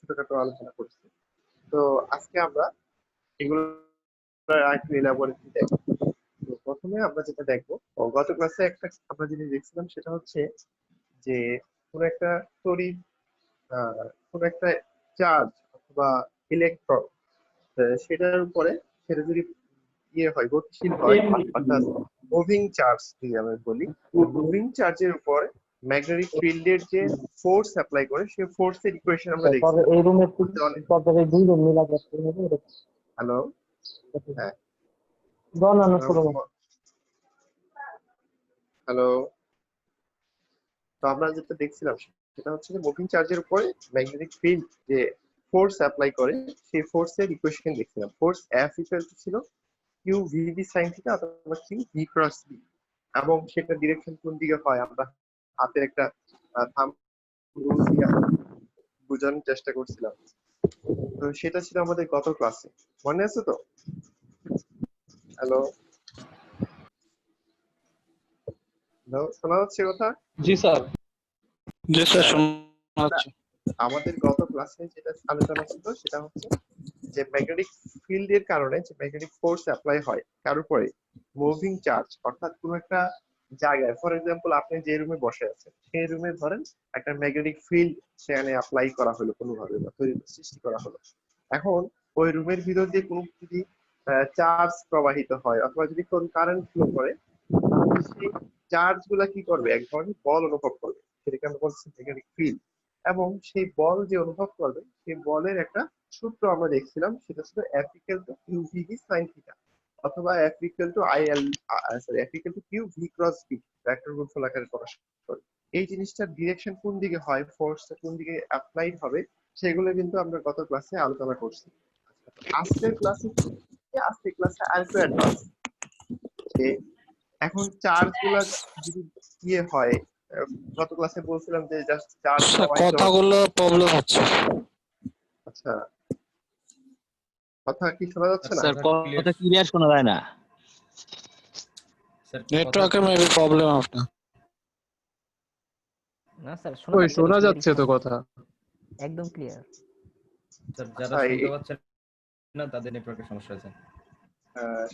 ছোটখাটো আলোচনা করছি। তো আজকে আমরা এগুলো আরেকটু এলাবোরেটলি দেখবো। তো প্রথমে আমরা যেটা দেখবো, গত ক্লাসে একটা আমরা জিনিস দেখছিলাম, সেটা হচ্ছে যে কোন একটা তড়িৎ কোন একটা চার্জ অথবা ইলেকট্রন, সেটার উপরে সেটা যদি হয়, গতিশীল হয়, অর্থাৎ মুভিং চার্জ যদি আমরা বলি, মুভিং চার্জের উপর ম্যাগনেটিক ফিল্ডের যে ফোর্স অ্যাপ্লাই করে সেই ফোর্সের ইকুয়েশন আমরা দেখছি। এই রুমে তবে দুই রুম মিলা করতে হবে। হ্যালো, হ্যাঁ, হ্যালো। তো আমরা যেটা দেখছিলাম সেটা হচ্ছে যে মুভিং চার্জের উপরে ম্যাগনেটিক ফিল্ড যে ফোর্স অ্যাপ্লাই করে সেই ফোর্সের ইকুয়েশন দেখছিলাম। ফোর্স এফ ইকুয়াল টু ছিল কিউ ভি সাইন থিটা অথবা কিউ ভি ক্রস বি, এবং সেটা ডিরেকশন কোন দিকে হয় আমরা হাতের একটা থাম্ব রুল দিয়ে বোঝানোর চেষ্টা করছিলাম। তো সেটা ছিল আমাদের গত ক্লাসে, মনে আছে তো? হ্যালো, হ্যালো, শোনা যাচ্ছে কথা? জি স্যার। জি স্যার, শোনা যাচ্ছে। আমাদের গত ক্লাসে যেটা আলোচনা ছিল সেটা হচ্ছে যে ম্যাগনেটিক ফিল্ডের কারণে যে ম্যাগনেটিক ফোর্স অ্যাপ্লাই হয় কার উপরে, মুভিং চার্জ, অর্থাৎ কোন একটা জায়গায়, ফর এক্সাম্পল আপনি যে রুমে বসে আছেন সেই রুমে ধরেন একটা ম্যাগনেটিক ফিল্ড সেখানে অ্যাপ্লাই করা হলো কোনোভাবে, বা সৃষ্টি করা হলো। এখন ওই রুমের ভিতর দিয়ে কোনো যদি চার্জ প্রবাহিত হয় অথবা যদি কোন কারেন্ট ফ্লো করে, তাহলে সেই চার্জ গুলা কি করবে, এক ধরনের বল অনুভব করবে, সেটাকে আমরা বলছি ম্যাগনেটিক ফিল্ড। এবং সেই বল যে অনুভব করবে সেই বলের একটা সূত্র আমরা দেখছিলাম, সেটা ছিল F equal to QVB sin theta অথবা F equal to F equal to QV cross B, vector গুণফল আকারে প্রকাশ করে। এই জিনিসটার ডিরেকশন কোন দিকে হয়, ফোর্সটা কোন দিকে অ্যাপ্লাইড হবে, সেগুলো কিন্তু আমরা গত ক্লাসে আলোচনা করছি। আজকের ক্লাসে আরেকটু অ্যাডভান্স, যে এখন চার্জ গুলা যদি হয়, গত ক্লাসে বলছিলাম যে জাস্ট চার্জ কথাগুলো প্রবলেম হচ্ছে। আচ্ছা, কথা কি শোনা যাচ্ছে না? স্যার কথা ক্লিয়ার শোনা যায় না স্যার, নেটওয়ার্কের মেবি প্রবলেম আপনার। না স্যার, শোনা যাচ্ছে তো কথা একদম ক্লিয়ার। স্যার, যারা শুনতে পাচ্ছেন না তাদের নেটওয়ার্কের সমস্যা আছে।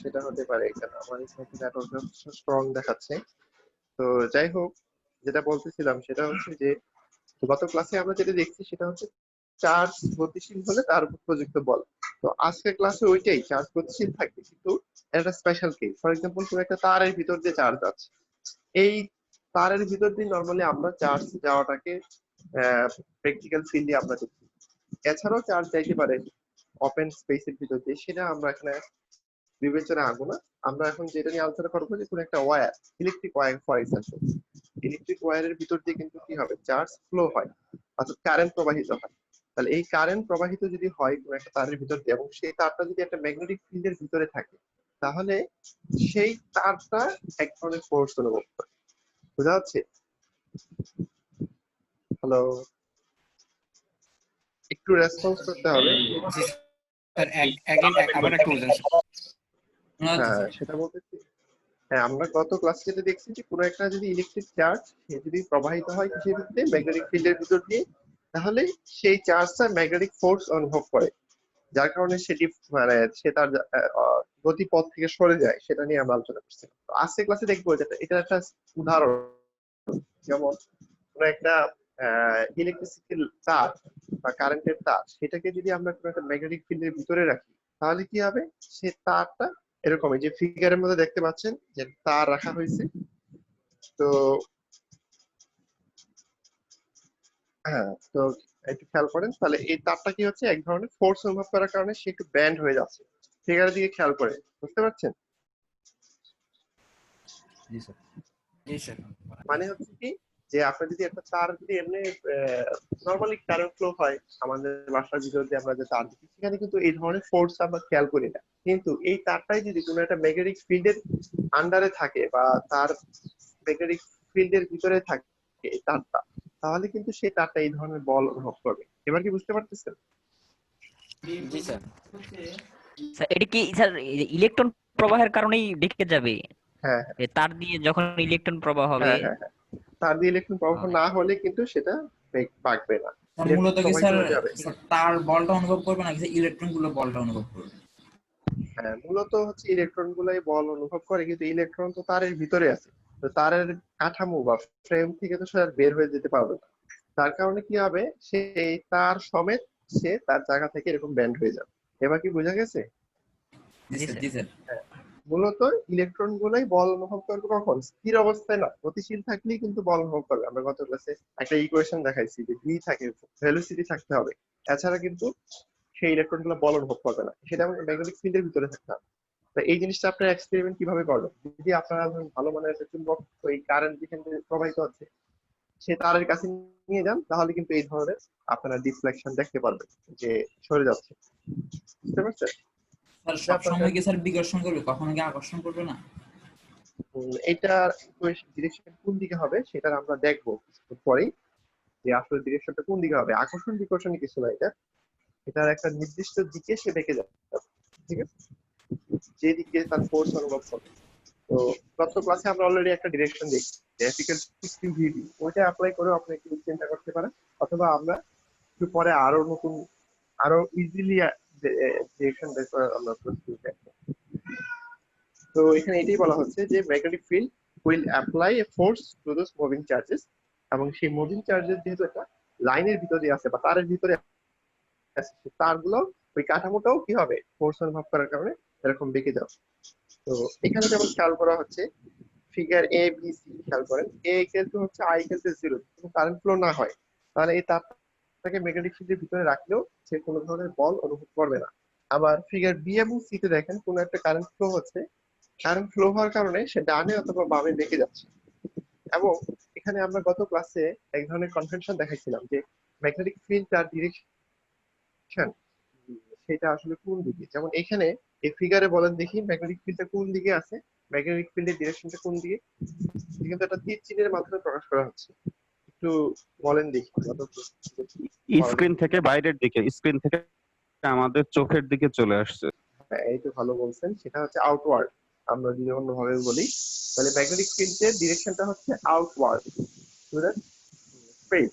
সেটা হতে পারে, কারণ আমার এখানে নেটওয়ার্ক স্ট্রং দেখাচ্ছে। তো যাই হোক, যেটা বলতেছিলাম সেটা হচ্ছে যে গত ক্লাসে আমরা যেটা দেখছি সেটা হচ্ছে চার্জ গতিশীল হলে তার উপর প্রযুক্ত বল। তো আজকের ক্লাসে ওইটাই, চার্জ গতিশীল থাকবে কিন্তু একটা স্পেশাল কেস। ফর এক্সাম্পল কোন একটা তারের ভিতর দিয়ে চার্জ আছে, এই তারের ভিতর দিয়ে নরমালি আমরা চার্জ যাওয়াটাকে প্র্যাকটিক্যাল ফিল্ডে আমরা দেখি। এছাড়াও চার্জ যাইতে পারে ওপেন স্পেসের ভিতর দিয়ে, সেটা আমরা এখানে বিবেচনা আনবো না। আমরা এখন যেটা নিয়ে আলোচনা করবো যে কোন একটা wire, electric wire for example, electric ওয়্যারের ভিতর দিয়ে কিন্তু কি হবে, চার্জ ফ্লো হয়, অর্থাৎ কারেন্ট প্রবাহিত হয়। তাহলে এই কারেন্ট প্রবাহিত যদি হয় কোন একটা তারের ভিতর দিয়ে, এবং সেই তারটা যদি একটা ম্যাগনেটিক ফিল্ডের ভিতরে থাকে, তাহলে সেই তারটা এক ধরনের ফোর্স অনুভব করে। বোঝা যাচ্ছে? হ্যালো, একটু রেসপন্স করতে হবে। স্যার আবার একটু বলুন স্যার। হ্যাঁ, সেটা বলতেছি। হ্যাঁ, আমরা গত ক্লাসে যেটা দেখছি যে কোনো একটা যদি ইলেকট্রিক চার্জ সে যদি প্রবাহিত হয় কিসের ভিতরে, ম্যাগনেটিক ফিল্ডের ভিতর দিয়ে, তাহলে সেই চার্জটা ম্যাগনেটিক ফোর্স অনুভব করে, যার কারণে সেটি মানে সে তার গতিপথ থেকে সরে যায়। সেটা নিয়ে আমরা আলোচনা করছি। তো আজকে ক্লাসে দেখবো যেটা, এটা একটা উদাহরণ, যেমন কোনো একটা ইলেকট্রিসিটি তার বা কারেন্টের তার, সেটাকে যদি আমরা কোনো একটা ম্যাগনেটিক ফিল্ডের ভিতরে রাখি, তাহলে কি হবে, সে তারটা এরকম যে ফিগারের মধ্যে দেখতে পাচ্ছেন যে তার রাখা হয়েছে। তো হ্যাঁ, তো একটু খেয়াল করেন, তাহলে এই তারটা কি হচ্ছে, এক ধরনের ফোর্স অনুভব করার কারণে সে একটু ব্যান্ড হয়ে যাচ্ছে। ফিগারের দিকে খেয়াল করে বুঝতে পারছেন? জি স্যার। জি স্যার। মানে হচ্ছে কি, যে আপনি যদি একটা তার যদি এমনি নরমালি কারেন্ট ফ্লো হয় আমাদের বাসার ভিতর দিয়ে, আমরা যে তার দেখি সেখানে কিন্তু এই ধরনের ফোর্স আমরা খেয়াল করি না। কিন্তু এই তারটাই যদি কোনো একটা ম্যাগনেটিক ফিল্ডের আন্ডারে থাকে বা তার ম্যাগনেটিক ফিল্ডের ভিতরে থাকে এই তারটা, তাহলে কিন্তু সেই তারটা এই ধরনের বল অনুভব করবে। এবার কি বুঝতে পারতেছেন? জি স্যার। স্যার এটা কি স্যার ইলেকট্রন প্রবাহের কারণেই বেঁকে যাবে? হ্যাঁ, তার দিয়ে যখন ইলেকট্রন প্রবাহ হবে। হ্যাঁ, হ্যাঁ, তার দিয়ে ইলেকট্রন প্রবাহ না হলে কিন্তু সেটা বাঁকবে না। স্যার ইলেকট্রন মূলত কি প্রবাহিত স্যার, হয়ে যাবে। তার বলটা অনুভব করবে নাকি ইলেকট্রন গুলো বলটা অনুভব করবে? হ্যাঁ, মূলত হচ্ছে ইলেকট্রন গুলাই বল অনুভব করে, কিন্তু ইলেকট্রন তো তারের ভিতরে আছে। তো তারের কাঠামো বা ফ্রেম থেকে তো সে আর বের হয়ে যেতে পারবে না। তার কারণে কি হবে, সে এই তার সমেত সে তার জায়গা থেকে এরকম ব্যান্ড হয়ে যাবে। এবার কি বোঝা গেছে? জি জি স্যার, স্যার। জি স্যার। মূলত ইলেকট্রন গুলাই বল অনুভব করবে কখন? স্থির অবস্থায় না, গতিশীল থাকলেই কিন্তু বল অনুভব করবে। আমরা গত ক্লাসে একটা ইকুয়েশন দেখাইছি যে ভি থাকে, ভেলোসিটি থাকতে হবে, এছাড়া কিন্তু সেই ইলেকট্রন গুলো বল অনুভব করবে না। সেটা আমাদের ম্যাগনেটিক ফিল্ডের ভিতরে থাকতে হবে। তো এই জিনিসটা আপনারা এক্সপেরিমেন্ট কিভাবে করবেন? যদি আপনারা ধরুন ভালো মানের একটা চুম্বক, ওই কারেন্ট যেখান থেকে প্রবাহিত হচ্ছে সে তারের কাছে নিয়ে যান, তাহলে কিন্তু এই ধরনের আপনারা ডিফ্লেকশন দেখতে পারবেন যে সরে যাচ্ছে। বুঝতে পারছেন? স্যার যে সব আপনার সময় কি স্যার বিকর্ষণ করবে, কখনো কি আকর্ষণ করবে না? এইটার ডিরেকশন কোন দিকে হবে সেটা আমরা দেখবো কিছুক্ষণ পরেই, যে আসলে ডিরেকশনটা কোন দিকে হবে। আকর্ষণ বিকর্ষণ কিছু না, এটার একটা নির্দিষ্ট দিকে সে বেঁকে যাবে। ঠিক আছে, যে দিকে তার ফোর্স অনুভব করবে। তো গত ক্লাসে আমরা অলরেডি একটা ডিরেকশন দেখছি, এথিক্যাল 60 ভিভি, ওইটা অ্যাপ্লাই করে আপনি একটু চিন্তা করতে পারেন, অথবা আমরা একটু পরে আরো নতুন, আরো ইজিলি ডিরেকশন বের করার আমরা প্রস্তুতি দেখবো। তো এখানে এটাই বলা হচ্ছে যে magnetic field will apply A force to those moving charges, এবং সেই মুভিং চার্জেস যেহেতু একটা লাইনের ভিতরে আছে বা তারের ভিতরে আছে, তারগুলো ওই কাঠামোটাও কি হবে, ফোর্স অনুভব করার কারণে এরকম বেঁকে যাবে। তো এখানে যেমন খেয়াল করা হচ্ছে ফিগার এ বি সি, খেয়াল করেন এ ইকুয়াল টু হচ্ছে আই ইকুয়াল টু 0, কোনো কারেন্ট ফ্লো না হয়, তাহলে এই তারটাকে ম্যাগনেটিক ফিল্ডের ভিতরে রাখলেও সে কোনো ধরনের বল অনুভব করবে না। আবার ফিগার বি এবং সি তে দেখেন কোনো একটা কারেন্ট ফ্লো হচ্ছে, কারেন্ট ফ্লো হওয়ার কারণে সে ডানে অথবা বামে বেঁকে যাচ্ছে। এবং এখানে আমরা গত ক্লাসে এক ধরনের কনভেনশন দেখাইছিলাম যে ম্যাগনেটিক ফিল্ড তার ডিরেকশন সেটা আসলে কোন দিকে। যেমন এখানে এই ফিগারে বলেন দেখি ম্যাগনেটিক ফিল্ডটা কোন দিকে আছে, ম্যাগনেটিক ফিল্ডের ডিরেকশনটা কোন দিকে, এটা কিন্তু একটা তীর চিহ্নের মাধ্যমে প্রকাশ করা হচ্ছে। একটু বলেন দেখি। স্ক্রিন থেকে বাইরের দিকে, স্ক্রিন থেকে আমাদের চোখের দিকে চলে আসছে। হ্যাঁ, এই তো ভালো বলছেন, সেটা হচ্ছে আউটওয়ার্ড। আমরা যদি অন্যভাবে বলি তাহলে ম্যাগনেটিক ফিল্ডের ডিরেকশনটা হচ্ছে outward to the space,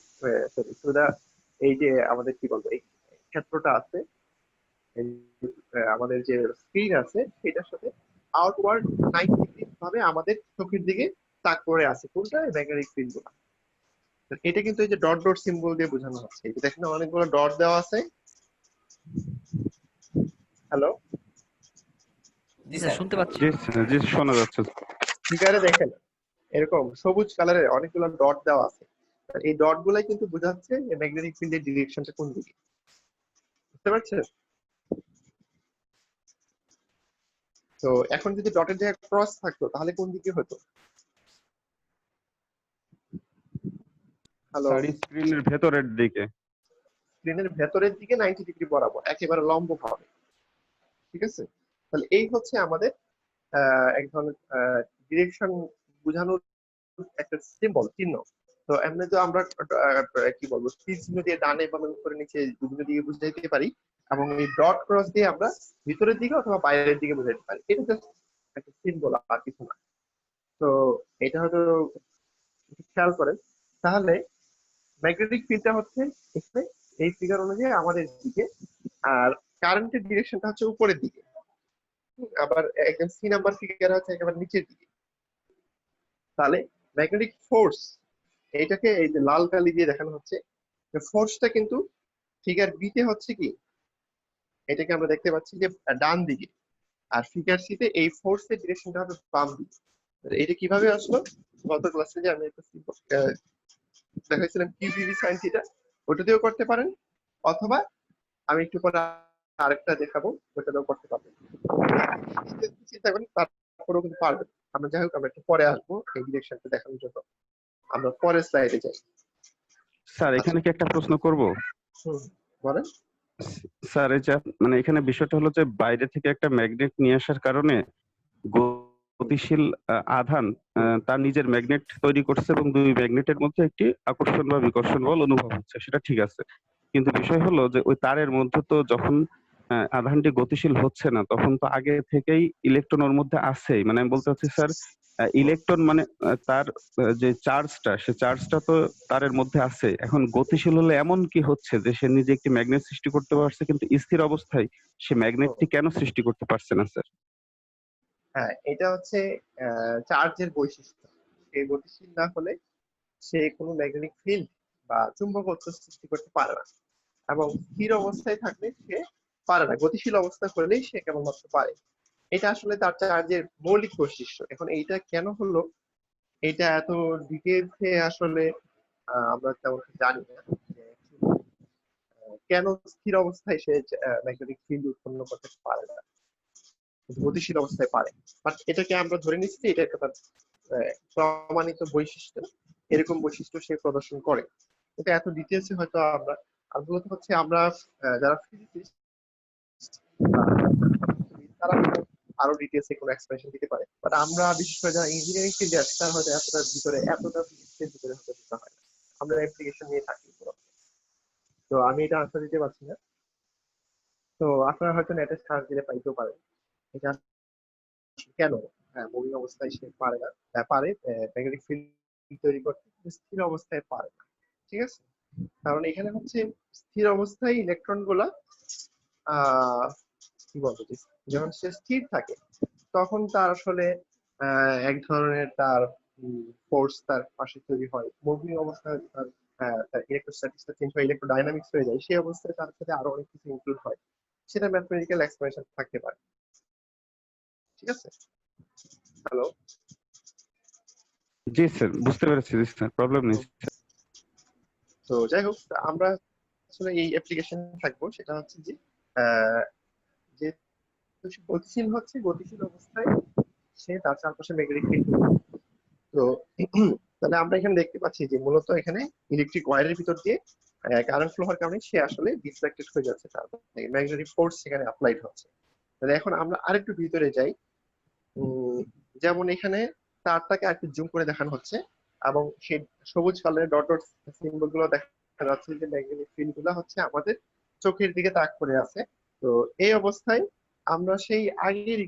sorry to the, এই যে আমাদের কি বলবো এই ক্ষেত্রটা আছে, এই আমাদের যে স্ক্রিন আছে সেটার সাথে আউটওয়ার্ড 90 ডিগ্রি ভাবে আমাদের চোখের দিকে তাক করে আছে কোনটা, ম্যাগনেটিক ফিল্ড গুলো। তো এটা কিন্তু এই যে ডট ডট সিম্বল দিয়ে বোঝানো হচ্ছে, এই যে দেখেন অনেকগুলো ডট দেওয়া আছে। হ্যালো, জি স্যার স্যার। শুনতে পাচ্ছি। জি জি, শোনা যাচ্ছে। ফিগারে দেখেন এরকম সবুজ কালারের অনেকগুলো ডট দেওয়া আছে। আর এই ডট গুলাই কিন্তু বোঝাচ্ছে যে ম্যাগনেটিক ফিল্ডের ডিরেকশনটা কোন দিকে। বুঝতে পারছেন? তো এখন যদি ডটের জায়গায় ক্রস থাকতো তাহলে কোন দিকে হতো? হ্যালো, স্যার স্ক্রিনের ভেতরের দিকে। স্ক্রিনের ভেতরের দিকে 90 ডিগ্রি বরাবর, একেবারে লম্ব ভাবে। ঠিক আছে, তাহলে এই হচ্ছে আমাদের এক ধরনের ডিরেকশন বোঝানোর একটা সিম্বল, চিহ্ন। তো এমনি তো আমরা কি বলবো তীর চিহ্ন দিয়ে ডানে বামে উপরে নিচে বিভিন্ন দিকে বুঝাইতে পারি, এবং এই ডট ক্রস দিয়ে আমরা ভিতরের দিকে অথবা বাইরের দিকে বুঝাইতে পারি। এটা জাস্ট একটা সিম্বল, আর কিছু না। তো এটা হয়তো একটু খেয়াল করেন। তাহলে ম্যাগনেটিক ফিল্ডটা হচ্ছে এখানে এই ফিগার অনুযায়ী আমাদের দিকে, আর কারেন্টের ডিরেকশনটা হচ্ছে উপরের দিকে। আবার একদম সি নাম্বার ফিগার হচ্ছে একেবারে নিচের দিকে। তাহলে ম্যাগনেটিক ফোর্স, এইটাকে এই যে লাল কালি দিয়ে দেখানো হচ্ছে, ফোর্সটা কিন্তু ফিগার বি তে হচ্ছে কি, এটাকে আমরা দেখতে পাচ্ছি যে ডান দিকে, আর ফিগার সি তে এই ফোর্সের ডিরেকশনটা হবে বাম দিকে। এটা কিভাবে আসলো? গত ক্লাসে যে আমি একটা দেখাইছিলাম কিউবিভি সাইন থিটা, ওটা দিয়েও করতে পারেন, অথবা আমি একটু পরে আরেকটা দেখাবো, ওটা দিয়েও করতে পারবেন। চিন্তা করেন তারপরেও কিন্তু পারবেন। আমরা যাই হোক আমরা একটু পরে আসবো এই ডিরেকশনটা দেখানোর জন্য, আমরা পরের স্লাইডে যাই। স্যার এখানে কি একটা প্রশ্ন করব? বলেন। স্যার এই যে মানে এখানে বিষয়টা হলো যে বাইরে থেকে একটা ম্যাগনেট নিয়ে আসার কারণে গতিশীল আধান তার নিজের ম্যাগনেট তৈরি করছে এবং দুই ম্যাগনেটের মধ্যে একটি আকর্ষণ বা বিকর্ষণ বল অনুভব হচ্ছে, সেটা ঠিক আছে। কিন্তু বিষয় হলো যে ওই তারের মধ্যে তো যখন আধানটি গতিশীল হচ্ছে না, তখন তো আগে থেকেই ইলেকট্রন ওর মধ্যে আছেই। মানে আমি বলতে চাচ্ছি স্যার, ইলেকট্রন মানে তার যে চার্জটা, সে চার্জটা তো তারের মধ্যে আছে। এখন গতিশীল হলে এমন কি হচ্ছে যে সে নিজে একটি ম্যাগনেট সৃষ্টি করতে পারছে, কিন্তু স্থির অবস্থায় সে ম্যাগনেটটি কেন সৃষ্টি করতে পারছে না স্যার? হ্যাঁ, এটা হচ্ছে চার্জের বৈশিষ্ট্য। সে গতিশীল না হলে সে কোনো ম্যাগনেটিক ফিল্ড বা চুম্বকত্ব সৃষ্টি করতে পারে না, এবং স্থির অবস্থায় থাকলে সে পারে না। গতিশীল অবস্থা হলেই সে কেবলমাত্র পারে। এটা আসলে তার চার্জের মৌলিক বৈশিষ্ট্য। এখন এইটা কেন হলো, এটা এত ডিটেলসে আসলে আমরা তেমন জানি না যে কেন স্থির অবস্থায় সে ম্যাগনেটিক ফিল্ড উৎপন্ন করতে পারে না, গতিশীল অবস্থায় পারে। বাট এটাকে আমরা ধরে নিচ্ছি যে এটা একটা তার প্রমাণিত বৈশিষ্ট্য, এরকম বৈশিষ্ট্য সে প্রদর্শন করে। এটা এত ডিটেলসে হয়তো আমরা, আর মূলত হচ্ছে আমরা যারা ফিজিসিস্ট তারা হয়তো আরো ডিটেলসে কোনো এক্সপ্লেনেশন দিতে পারে, বাট আমরা বিশেষ করে যারা ইঞ্জিনিয়ারিং ফিল্ডে আছি তারা হয়তো এতটার ভিতরে, এতটা ফিজিক্সের ভিতরে হয়তো দিতে হয় না। আমরা অ্যাপ্লিকেশন নিয়ে থাকি পুরো। তো আমি এটা আনসার দিতে পারছি না। তো আপনারা হয়তো নেটে সার্চ দিলে পাইতেও পারেন এটা কেন। হ্যাঁ, মুভিং অবস্থায় সে পারে না, পারে ম্যাগনেটিক ফিল্ড তৈরি করতে, কিন্তু স্থির অবস্থায় পারে না। ঠিক আছে, কারণ এখানে হচ্ছে স্থির অবস্থায় ইলেকট্রন গুলা কি বলবো, যখন সে স্থির থাকে তখন তার আসলে এক ধরনের তার ফোর্স তার পাশে তৈরি হয়। মুভিং অবস্থায় তার ইলেকট্রোস্ট্যাটিক্সটা চেঞ্জ হয়, ইলেকট্রোডাইনামিক্স হয়ে যায়। সেই অবস্থায় তার সাথে আরো অনেক কিছু ইনক্লুড হয়, সেটা ম্যাথমেটিক্যাল এক্সপ্রেশন থাকতে পারে। ঠিক আছে, হ্যালো। জি স্যার, বুঝতে পেরেছি। জি স্যার, প্রবলেম নেই স্যার। তো যাই হোক, আমরা আসলে এই অ্যাপ্লিকেশন থাকবো, সেটা হচ্ছে যে আহ, যে গতিশীল হচ্ছে, গতিশীল অবস্থায় সে তার চারপাশে ম্যাগনেটিক ফিল্ড। তো তাহলে আমরা এখানে দেখতে পাচ্ছি যে মূলত এখানে ইলেকট্রিক ওয়্যারের ভিতর দিয়ে কারেন্ট ফ্লো হওয়ার কারণে সে আসলে ডিসট্রাক্টেড হয়ে যাচ্ছে, তার ম্যাগনেটিক ফোর্স সেখানে অ্যাপ্লাইড হচ্ছে। তাহলে এখন আমরা আরেকটু ভিতরে যাই। যেমন এখানে তারটাকে আরেকটু জুম করে দেখানো হচ্ছে, এবং সেই সবুজ কালারের ডট ডট সিম্বল গুলো দেখা যাচ্ছে যে ম্যাগনেটিক ফিল্ড গুলো হচ্ছে আমাদের চোখের দিকে তাক করে আছে। তো এই অবস্থায় আমরা সেই আগের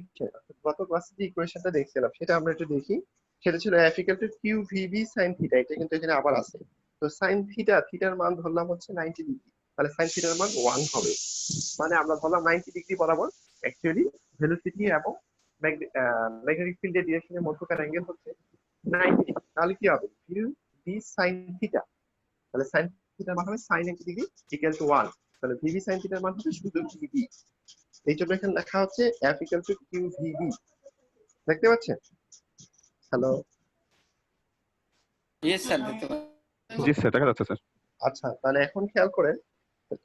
গত ক্লাসে যে ইকুয়েশনটা দেখছিলাম সেটা আমরা একটু দেখি। সেটা ছিল F equal to Q V B sine theta. এটা কিন্তু এখানে আবার আছে। তো সাইন থিটা, থিটার মান ধরলাম হচ্ছে 90 ডিগ্রি, তাহলে সাইন থিটার মান 1 হবে। মানে আমরা ধরলাম 90 ডিগ্রি বরাবর অ্যাকচুয়ালি ভেলোসিটি এবং ম্যাগনেটিক ফিল্ডের ডিরেকশনের মধ্যকার অ্যাঙ্গেল হচ্ছে 90 ডিগ্রি। তাহলে কি হবে, কিউ ভি সাইন থিটা, তাহলে সাইন থিটার মান হবে সাইন 90 ডিগ্রি ইকুয়াল টু 1। তাহলে ভিভি সাইন থিটার মান হবে শুধু ভিভি। এই জন্য এখানে লেখা হচ্ছে F equal to Q V V. দেখতে পাচ্ছেন? হ্যালো। ইয়েস স্যার, দেখতে পাচ্ছি। জি স্যার, দেখা যাচ্ছে স্যার। আচ্ছা, তাহলে এখন খেয়াল করেন,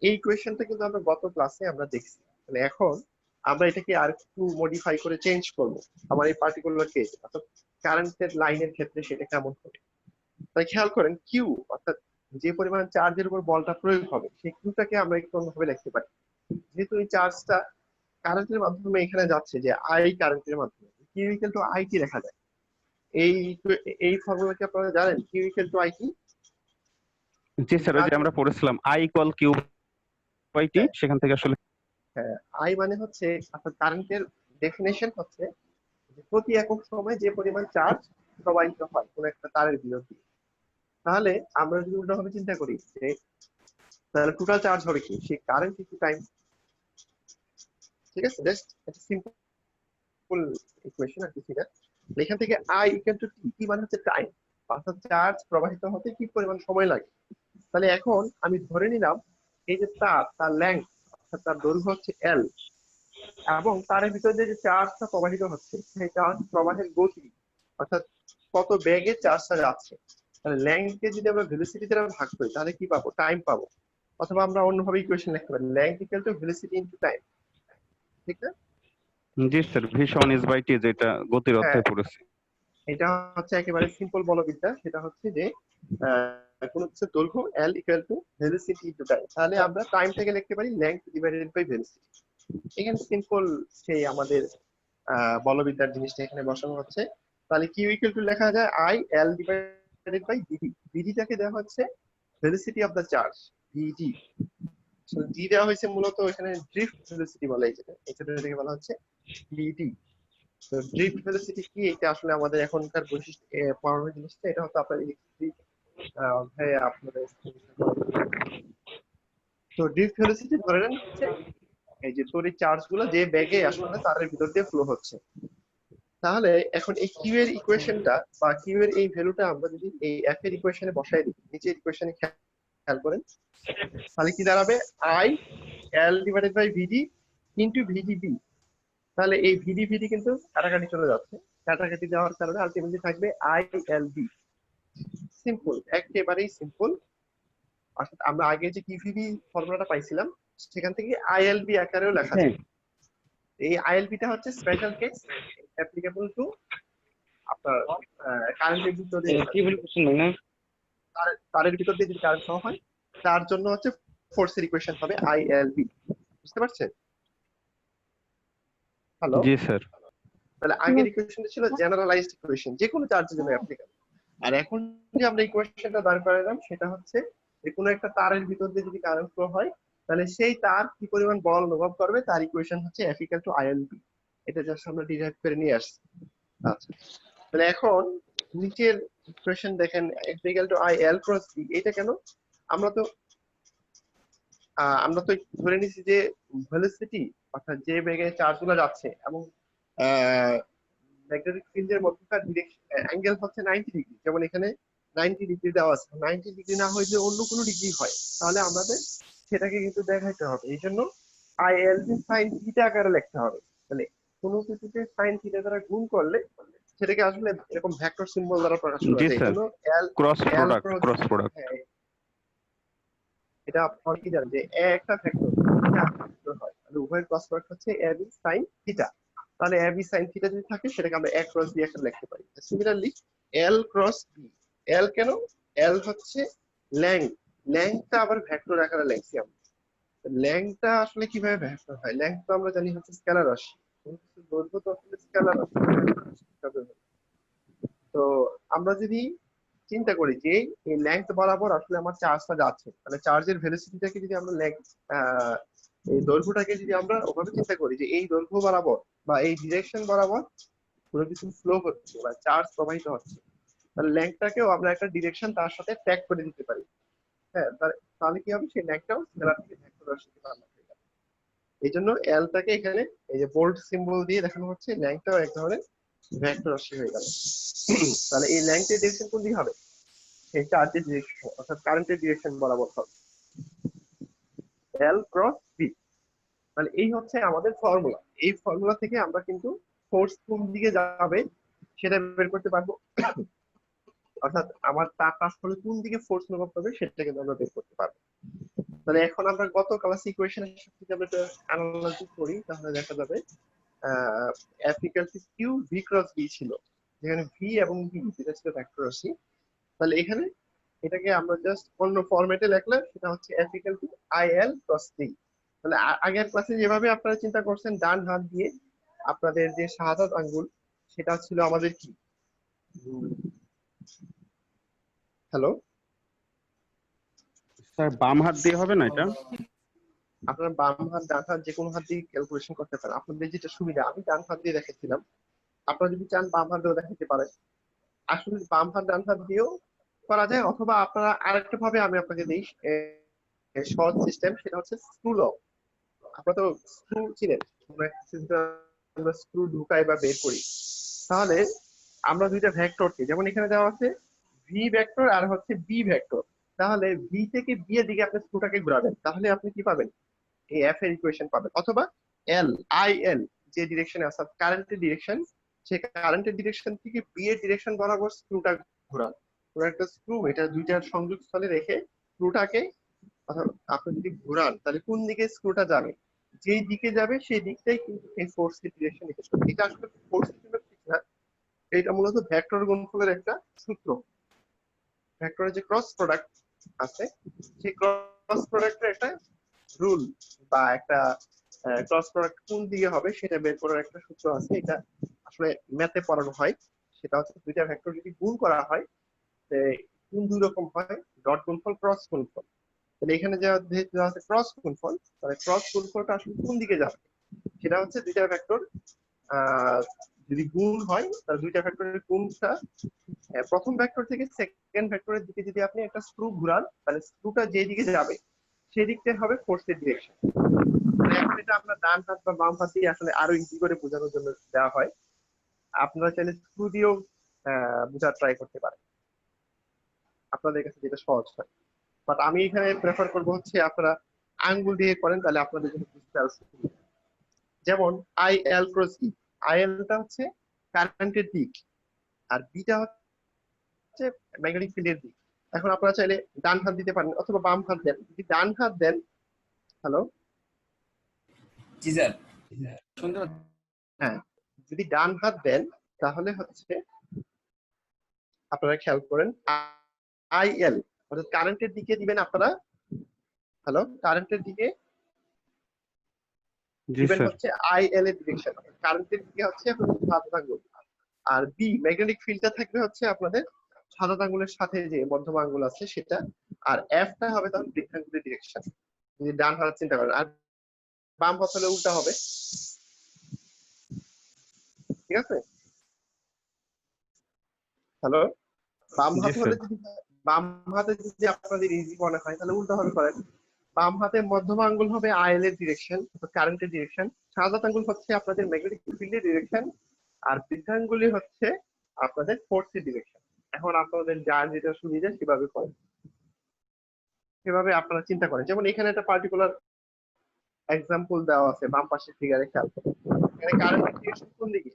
এই ইকুয়েশনটা কিন্তু আমরা গত ক্লাসে আমরা দেখছি। তাহলে এখন আমরা এটাকে আর একটু মডিফাই করে চেঞ্জ করব আমার এই পার্টিকুলার কেস, অর্থাৎ কারেন্টের লাইনের ক্ষেত্রে সেটা কেমন হবে। তাই খেয়াল করেন, কিউ অর্থাৎ যে পরিমাণ চার্জের উপর বলটা প্রয়োগ হবে সেই কিউটাকে আমরা একটু অন্যভাবে লিখতে পারি। যেহেতু এই চার্জটা কারেন্টের মাধ্যমে এখানে যাচ্ছে, যে আই কারেন্টের মাধ্যমে, কিউ ইকুয়াল টু আই কি লেখা যায়? এই এই ফর্মুলা কি আপনারা জানেন? কিউ ইকুয়াল টু আই কি? জি স্যার, ওই যে আমরা পড়েছিলাম I equal Q by T, সেখান থেকে আসলে। হ্যাঁ, আই মানে হচ্ছে, অর্থাৎ কারেন্টের ডেফিনেশন হচ্ছে যে প্রতি একক সময় যে পরিমাণ চার্জ প্রবাহিত হয় কোন একটা তারের ভিতর দিয়ে। তাহলে আমরা যদি উল্টোভাবে চিন্তা করি যে তাহলে টোটাল চার্জ হবে কি, সেই কারেন্ট ইনটু টাইম। ঠিক আছে, জাস্ট একটা সিম্পল ইকুয়েশন আর কিছু না। এখান থেকে আই ইকুয়াল টু টি, টি মানে হচ্ছে টাইম, অর্থাৎ চার্জ প্রবাহিত হতে কি পরিমাণ সময় লাগে। তাহলে এখন আমি ধরে নিলাম এই যে তার লেংথ, অর্থাৎ তার দৈর্ঘ্য হচ্ছে এল, এবং তার ভিতরে যে চার্জটা প্রবাহিত হচ্ছে সেই চার্জ প্রবাহের গতি, অর্থাৎ কত বেগে চার্জটা যাচ্ছে। তাহলে লেংথকে যদি আমরা ভেলোসিটি দ্বারা ভাগ করি তাহলে কি পাবো, টাইম পাবো। অথবা আমরা অন্যভাবে ইকুয়েশন লিখতে পারি, length equal to velocity into time. ঠিক না? জি স্যার, ভি সমান এস বাই টি, যেটা গতির হ্যাঁ, অধ্যায়ে পড়েছি। এটা হচ্ছে একেবারে সিম্পল বলবিদ্যা। সেটা হচ্ছে যে কোন কিছুর দৈর্ঘ্য L equal to velocity into time. তাহলে আমরা টাইমটাকে লিখতে পারি লেংথ ডিভাইডেড বাই ভেলোসিটি। এখানে সিম্পল সেই আমাদের বলবিদ্যার জিনিসটা এখানে বসানো হচ্ছে। তাহলে কিউ ইকুয়াল টু লেখা যায় I L divided by V D. ভিডিটাকে দেওয়া হচ্ছে velocity of the charge, V D. D দেওয়া হয়েছে মূলত এখানে ড্রিফট ভেলোসিটি বলে, এটাকে বলা হচ্ছে ভিডি। তো ড্রিফট ভেলোসিটি কি, এটা আসলে আমাদের এখনকার বৈশিষ্ট্য পড়ানোর জিনিসটা, এটা হচ্ছে আপনার ইলেকট্রিক অধ্যায়ে আপনাদের। তো ড্রিফট ভেলোসিটি ধরে নেন হচ্ছে এই যে তড়িৎ চার্জ গুলো যে বেগে আসলে তারের ভিতর দিয়ে ফ্লো হচ্ছে। তাহলে এখন এই কিউ এর ইকুয়েশনটা বা কিউ এর এই ভ্যালুটা আমরা যদি এই এফ এর ইকুয়েশনে বসাই দিই, নিচের ইকুয়েশনে খেয়াল করেন, তাহলে কি দাঁড়াবে? I L divided by V D into V D B. তাহলে এই ভিডি ভিডি কিন্তু কাটাকাটি চলে যাচ্ছে, কাটাকাটি যাওয়ার কারণে আলটিমেটলি থাকবে আই এল বি। সিম্পল, একেবারেই সিম্পল। অর্থাৎ আমরা আগে যে কিউভিবি ফর্মুলাটা পাইছিলাম সেখান থেকে আইএলবি আকারেও লেখা যায়। এই আইএলবি টা হচ্ছে স্পেশাল কেস অ্যাপ্লিকেবল টু আপনার কারেন্টের ভিতর দিয়ে তারের ভিতর দিয়ে যদি কারেন্ট ফ্লো হয়, তার জন্য হচ্ছে ফোর্সের ইকুয়েশন হবে আইএলবি। বুঝতে পারছেন? হ্যালো, জি স্যার। তাহলে আগের ইকুয়েশনটা ছিল জেনারেলাইজড ইকুয়েশন, যে কোনো চার্জের জন্য অ্যাপ্লিকেবল। আর এখন যে আমরা ইকুয়েশনটা দাঁড় করালাম সেটা হচ্ছে যে কোনো একটা তারের ভিতর দিয়ে যদি কারেন্ট ফ্লো হয় তাহলে সেই তার কি পরিমাণ বল অনুভব করবে তার ইকুয়েশন হচ্ছে F ইকুয়াল টু আইএলবি। এটা জাস্ট আমরা ডিরাইভ করে নিয়ে আসছি। আচ্ছা, তাহলে এখন নিচের ইকুয়েশন দেখেন F equal to I L cross B. এটা কেন? আমরা তো ধরে নিছি যে ভেলোসিটি অর্থাৎ যে বেগে চার্জগুলো যাচ্ছে এবং ম্যাগনেটিক ফিল্ডের মধ্যকার ডিরেকশন অ্যাঙ্গেল হচ্ছে 90 ডিগ্রি। যেমন এখানে 90 ডিগ্রি দেওয়া আছে, 90 ডিগ্রি না হয়ে যদি অন্য কোনো ডিগ্রি হয় তাহলে আমাদের সেটাকে কিন্তু দেখাইতে হবে। এই জন্য আইএলবি সাইন থিটা আকারে লিখতে হবে। তাহলে কোনো কিছুকে সাইন থিটা দ্বারা গুণ করলে সেটাকে আসলে এরকম ভেক্টর সিম্বল দ্বারা প্রকাশ করা জি যায়। এই স্যার, জন্য এল ক্রস এল প্রোডাক্ট, ক্রস প্রোডাক্ট। এটা আপনি কি জানেন যে এ একটা ভেক্টর হয়, তাহলে উভয়ের ক্রস প্রোডাক্ট হচ্ছে এ বি সাইন থিটা। তাহলে এ বি সাইন থিটা যদি থাকে সেটাকে আমরা এ ক্রস বি একটা লিখতে পারি। সিমিলারলি এল ক্রস বি, এল কেন? এল হচ্ছে লেংথ, লেংথটা আবার ভেক্টর আকারে লিখছি আমরা। লেংথটা আসলে কিভাবে ভেক্টর হয়? লেংথ তো আমরা জানি হচ্ছে স্কেলার রাশি, দৈর্ঘ্য তো আসলে স্কেলার রাশি। তো আমরা যদি চিন্তা করি যে এই লেংথ বরাবর আসলে আমার চার্জটা যাচ্ছে, তাহলে চার্জের ভেলোসিটিটাকে যদি আমরা এই দৈর্ঘ্যটাকে যদি আমরা ওভাবে চিন্তা করি যে এই দৈর্ঘ্য বরাবর বা এই ডিরেকশন বরাবর কোনো কিছু ফ্লো হচ্ছে বা চার্জ প্রবাহিত হচ্ছে, তাহলে লেংথটাকেও আমরা একটা ডিরেকশন তার সাথে ট্যাগ করে দিতে পারি। হ্যাঁ, তাহলে কি হবে? সেই লেংথটাও স্কেলার থেকে ভেক্টর রাশিতে কনভার্ট হয়ে যাবে। এই জন্য এলটাকে এখানে এই যে বোল্ড সিম্বল দিয়ে দেখানো হচ্ছে, লেংথটাও এক ধরনের ভেক্টর রাশি হয়ে গেল। তাহলে এই লেংথের ডিরেকশন কোন দিকে হবে? এই চার্জের ডিরেকশন অর্থাৎ কারেন্টের ডিরেকশন বরাবর হবে এল ক্রস বি। তাহলে এই হচ্ছে আমাদের ফর্মুলা। এই ফর্মুলা থেকে আমরা কিন্তু ফোর্স কোন দিকে যাবে সেটা বের করতে পারবো, অর্থাৎ আমার তারটা আসলে কোন দিকে ফোর্স অনুভব করবে সেটা কিন্তু আমরা বের করতে পারবো। তাহলে এখন আমরা গত ক্লাস ইকুয়েশনের সাথে যদি আমরা অ্যানালজি করি তাহলে দেখা যাবে F equal to Q V cross B ছিল, যেখানে ভি এবং বি এটা ছিল ভেক্টর রাশি। তাহলে এখানে এটাকে আমরা জাস্ট অন্য ফরম্যাটে লিখলাম, সেটা হচ্ছে F equal to I L cross B. তাহলে আগের ক্লাসে যেভাবে আপনারা চিন্তা করছেন ডান হাত দিয়ে আপনাদের যে শাহাদাত আঙ্গুল সেটা ছিল আমাদের কি? হ্যালো স্যার, বাম হাত দিয়ে হবে না এটা? আপনারা বাম হাত ডান হাত যে কোনো হাত দিয়ে ক্যালকুলেশন করতে পারেন, আপনাদের যেটা সুবিধা। আমি ডান হাত দিয়ে দেখাচ্ছিলাম, আপনারা যদি চান বাম হাত দিয়েও দেখাতে পারেন। আসলে বাম হাত ডান হাত দিয়েও করা যায়, অথবা আপনারা আরেকটা ভাবে আমি আপনাকে দিই সহজ সিস্টেম, সেটা হচ্ছে স্ক্রু ল। আপনারা তো স্ক্রু চিনেন, আমরা স্ক্রু ঢুকাই বা বের করি। তাহলে আমরা দুইটা ভেক্টরকে, যেমন এখানে দেওয়া আছে ভি ভেক্টর আর হচ্ছে বি ভেক্টর, তাহলে ভি থেকে বি এর দিকে আপনি স্ক্রুটাকে ঘোরাবেন, তাহলে আপনি কি পাবেন? এই এফ এর ইকুয়েশন পাবেন। অথবা এল আই এল যে ডিরেকশনে আছে কারেন্টের ডিরেকশন, সেই কারেন্টের ডিরেকশন থেকে বি এর ডিরেকশন বরাবর স্ক্রুটা ঘোরান। পুরো একটা স্ক্রু, এটা দুইটার সংযোগস্থলে রেখে স্ক্রুটাকে আপনি যদি ঘোরান তাহলে কোন দিকে স্ক্রুটা যাবে, যেই দিকে যাবে সেই দিকটাই কিন্তু এই ফোর্স এর ডিরেকশন। এটা আসলে ফোর্স ঠিক না, এটা মূলত ভেক্টর গুণফলের একটা সূত্র। ভেক্টরের যে ক্রস প্রোডাক্ট আছে সেই ক্রস প্রোডাক্টের একটা রুল বা একটা ক্রস প্রোডাক্ট কোন দিকে হবে সেটা বের করার একটা সূত্র আছে। এটা আসলে ম্যাথে পড়ানো হয়। সেটা হচ্ছে দুইটা ভেক্টর যদি গুণ করা হয় কোন দুই রকম হয়, ডট গুণফল, ক্রস গুণফল। তাহলে এখানে যা আছে ক্রস গুণফল, তাহলে ক্রস গুণফলটা আসলে কোন দিকে যাবে সেটা হচ্ছে দুইটা ভেক্টর যদি গুণ হয় তাহলে দুইটা ভেক্টরের গুণটা প্রথম ভেক্টর থেকে সেকেন্ড ভেক্টরের দিকে যদি আপনি একটা স্ক্রু ঘুরান তাহলে স্ক্রুটা যে দিকে যাবে সেই দিকটা হবে ফোর্সের ডিরেকশন। মানে এখন এটা আপনার ডান হাত বা বাম হাত দিয়ে আসলে আরো ইজি করে বোঝানোর জন্য দেওয়া হয়। আপনারা চাইলে স্ক্রু দিয়েও বোঝার ট্রাই করতে পারেন, আপনাদের কাছে যেটা সহজ হয়। বাট আমি এখানে প্রেফার করবো হচ্ছে আপনারা আঙ্গুল দিয়ে করেন, তাহলে আপনাদের জন্য বুঝতে আরো সুবিধা হবে। যেমন I L cross E, I এলটা হচ্ছে কারেন্টের দিক আর বিটা হচ্ছে ম্যাগনেটিক ফিল্ডের দিক। এখন আপনারা চাইলে ডান হাত দিতে পারেন অথবা বাম হাত দেন। যদি ডান হাত দেন, হ্যালো, জি স্যার শুনতে পাচ্ছি। হ্যাঁ, যদি ডান হাত দেন তাহলে হচ্ছে আপনারা খেয়াল করেন আই এল অর্থাৎ কারেন্টের দিকে দিবেন আপনারা, হ্যালো, কারেন্টের দিকে জি দিবেন স্যার। হচ্ছে আই এল এর ডিরেকশন, কারেন্টের দিকে হচ্ছে আপনাদের সাদা আঙ্গুল। আর বি ম্যাগনেটিক ফিল্ডটা থাকবে হচ্ছে আপনাদের সাদা আঙ্গুলের সাথে যে মধ্যম আঙ্গুল আছে সেটা, আর এফটা হবে তখন বৃদ্ধাঙ্গুলের ডিরেকশন। যদি ডান হাত চিন্তা করেন, আর বাম হাত হলে উল্টা হবে, ঠিক আছে? হ্যালো, বাম জি হাত স্যার। হলে যদি বাম হাতে যদি আপনাদের ইজি মনে হয় তাহলে উল্টা হবে করেন। বাম হাতে মধ্যম আঙ্গুল হবে আইএল এর ডিরেকশন, কারেন্টের ডিরেকশন। সাদা আঙ্গুল হচ্ছে আপনাদের ম্যাগনেটিক ফিল্ডের ডিরেকশন, আর বৃদ্ধাঙ্গুলি হচ্ছে আপনাদের ফোর্সের ডিরেকশন। এখন আপনাদের যার যেটা সুবিধা সেভাবে করেন, সেভাবে আপনারা চিন্তা করেন। যেমন এখানে একটা পার্টিকুলার এক্সাম্পল দেওয়া আছে বাম পাশের ফিগারে, খেয়াল করুন এখানে কারেন্টের ডিরেকশন কোন দিকে।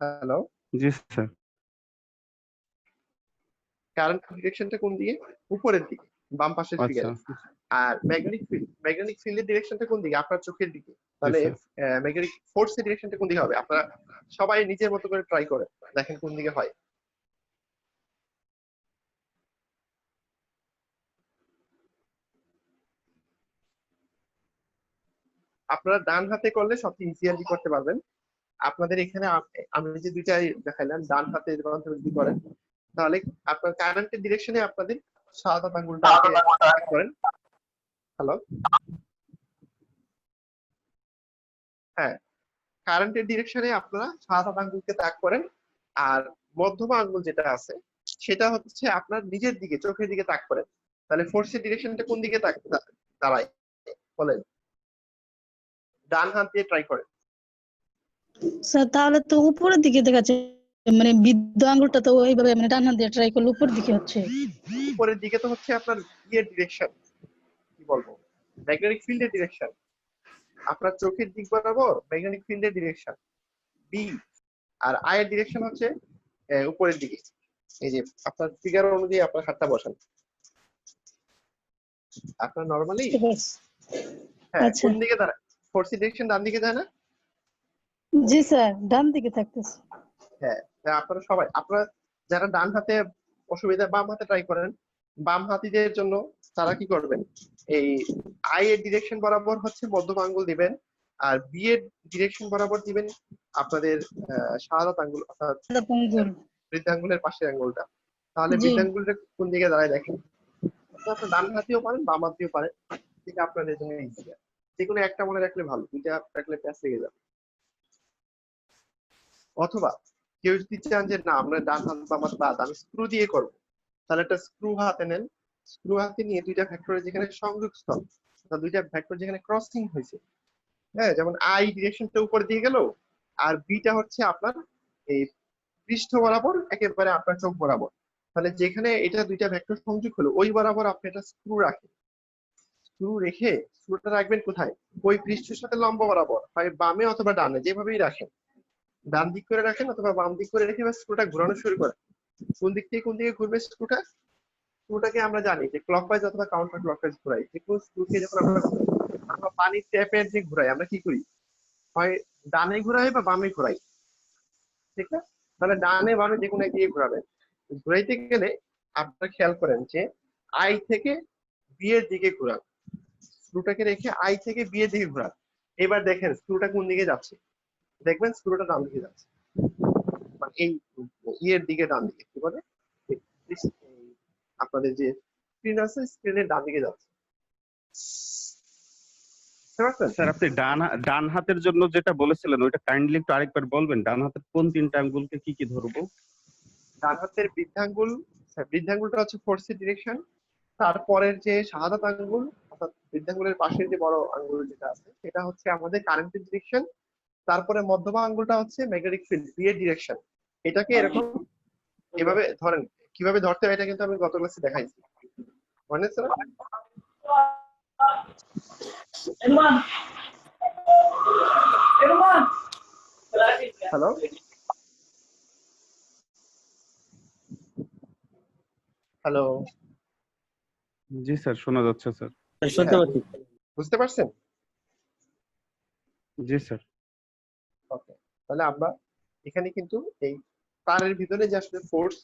হ্যালো, জি স্যার। কারেন্ট ডিরেকশনটা কোন দিকে? উপরের দিকে, বাম পাশের আচ্ছা। ফিগারে। আর ম্যাগনেটিক ফিল্ডের ডিরেকশনটা কোন দিকে? আপনার চোখের দিকে। জি তাহলে স্যার। ম্যাগনেটিক ফোর্সের ডিরেকশনটা কোন দিকে হবে? আপনারা সবাই নিজের মতো করে ট্রাই করেন, দেখেন কোন দিকে হয়। আপনারা ডান হাতে করলে সবচেয়ে ইজিয়ারলি করতে পারবেন। আপনাদের এখানে আমি যে দুইটাই দেখাইলাম, ডান হাতে যদি করেন তাহলে আপনার কারেন্টের ডিরেকশনে আপনাদের সাদা আঙ্গুলটাকে করেন। হ্যালো, হ্যাঁ, কারেন্টের ডিরেকশনে আপনারা সাদা আঙ্গুলকে তাক করেন, আর মধ্যমা আঙ্গুল যেটা আছে সেটা হচ্ছে আপনার নিজের দিকে, চোখের দিকে তাক করেন। তাহলে ফোর্সের ডিরেকশনটা কোন দিকে দাঁড়ায় বলেন? ডান হাত দিয়ে ট্রাই করেন। স্যার তাহলে তো উপরের দিকে দেখাচ্ছে, মানে বৃদ্ধ আঙ্গুলটা তো ওইভাবে মানে ডান হাত দিয়ে ট্রাই করলে উপরের দিকে হচ্ছে। উপরের দিকে তো হচ্ছে আপনার ইয়ের ডিরেকশন, কি বলবো, ম্যাগনেটিক ফিল্ডের ডিরেকশন। আপনার চোখের দিক বরাবর ম্যাগনেটিক ফিল্ডের ডিরেকশন বি, আর আই এর ডিরেকশন হচ্ছে উপরের দিকে। এই যে আপনার ফিগার অনুযায়ী আপনার হাতটা বসান। আপনার নরমালি বুঝতে পারছি। হ্যাঁ, আচ্ছা কোন দিকে দাঁড়ায়? ফোর্স ডিরেকশন ডান দিকে যায় না? জি স্যার, ডান দিকে থাকতেছে। হ্যাঁ, আপনারা সবাই, আপনারা যারা ডান হাতে অসুবিধা বাম হাতে ট্রাই করেন। বাম হাতিদের জন্য তারা কি করবেন, এই আই এর ডিরেকশন বরাবর হচ্ছে মধ্যম আঙ্গুল দিবেন, আর বি এর ডিরেকশন বরাবর দিবেন আপনাদের শাহাদাত আঙ্গুল অর্থাৎ আঙ্গুল। বৃদ্ধাঙ্গুলের পাশের আঙ্গুলটা। তাহলে জি বৃদ্ধাঙ্গুলটা কোন দিকে দাঁড়ায় দেখেন। আপনার ডান হাতেও পারেন বাম হাতেও পারেন, ঠিক আপনাদের জন্য ইজি। যে কোনো একটা মনে রাখলে ভালো, দুইটা রাখলে প্যাচ লেগে যাবে। অথবা কেউ যদি চান যে না আমরা ডান হাত বাম হাত বাদ, আমি স্ক্রু দিয়ে করবো, তাহলে একটা স্ক্রু হাতে নেন। স্ক্রু হাতে নিয়ে দুইটা ভেক্টরের যেখানে সংযোগস্থল, দুইটা ভেক্টর যেখানে ক্রসিং হয়েছে, হ্যাঁ, যেমন আই ডিরেকশনটা উপর দিয়ে গেল, আর বিটা হচ্ছে আপনার এই পৃষ্ঠ বরাবর একেবারে আপনার চোখ বরাবর, তাহলে যেখানে এটা দুইটা ভেক্টর সংযোগ হলো ওই বরাবর আপনি একটা স্ক্রু রাখেন। স্ক্রু রেখে স্ক্রুটা রাখবেন কোথায়? ওই পৃষ্ঠের সাথে লম্ব বরাবর, হয় বামে অথবা ডানে, যেভাবেই রাখেন, ডান দিক করে রাখেন অথবা বাম দিক করে রেখে স্ক্রুটা ঘোরানো শুরু করেন। কোন দিক থেকে কোন দিকে ঘুরবে স্ক্রুটা? স্ক্রুটাকে আমরা জানি যে ক্লকওয়াইজ অথবা কাউন্টার ক্লকওয়াইজ ঘুরাই। যে কোনো স্ক্রুকে যখন আমরা পানির ট্যাপের যে ঘুরাই, আমরা কি করি, হয় ডানে ঘুরাই বা বামে ঘুরাই, ঠিক না? তাহলে ডানে বামে যে কোনো একদিকে ঘোরাবেন। ঘুরাইতে গেলে আপনারা খেয়াল করেন যে আই থেকে বি এর দিকে ঘোরান, স্ক্রুটাকে রেখে আই থেকে বি এর দিকে ঘোরান। এবার দেখেন স্ক্রুটা কোন দিকে যাচ্ছে, দেখবেন স্ক্রুটা ডান দিকে যাচ্ছে, মানে এই ইয়ের দিকে ডান দিকে, কি বলে, আপনাদের যে স্ক্রিন আছে স্ক্রিনের ডান দিকে যাচ্ছে। বুঝতে পারছেন? স্যার আপনি ডান হাতের জন্য যেটা বলেছিলেন ওইটা কাইন্ডলি একটু আরেকবার বলবেন, ডান হাতের কোন তিনটা আঙ্গুলকে কি কি ধরবো? ডান হাতের বৃদ্ধাঙ্গুল, বৃদ্ধাঙ্গুলটা হচ্ছে ফোর্সের ডিরেকশন। তারপরের যে শাহাদাত আঙ্গুল অর্থাৎ বৃদ্ধাঙ্গুলের পাশের যে বড় আঙ্গুল যেটা আছে সেটা হচ্ছে আমাদের কারেন্টের ডিরেকশন। তারপরে মধ্যমা আঙ্গুলটা হচ্ছে ম্যাগনেটিক ফিল্ড বি এর ডিরেকশন। এটাকে এরকম এভাবে ধরেন, কিভাবে ধরতে হয় এটা কিন্তু আমি গত ক্লাসে দেখাইছি, মনে আছে না? হ্যালো হ্যালো, জি স্যার, শোনা যাচ্ছে স্যার। শুনতে পাচ্ছি। বুঝতে পারছেন? জি স্যার। ওকে, তাহলে আমরা এখানে কিন্তু এই তারের ভিতরে যে আসলে ফোর্স,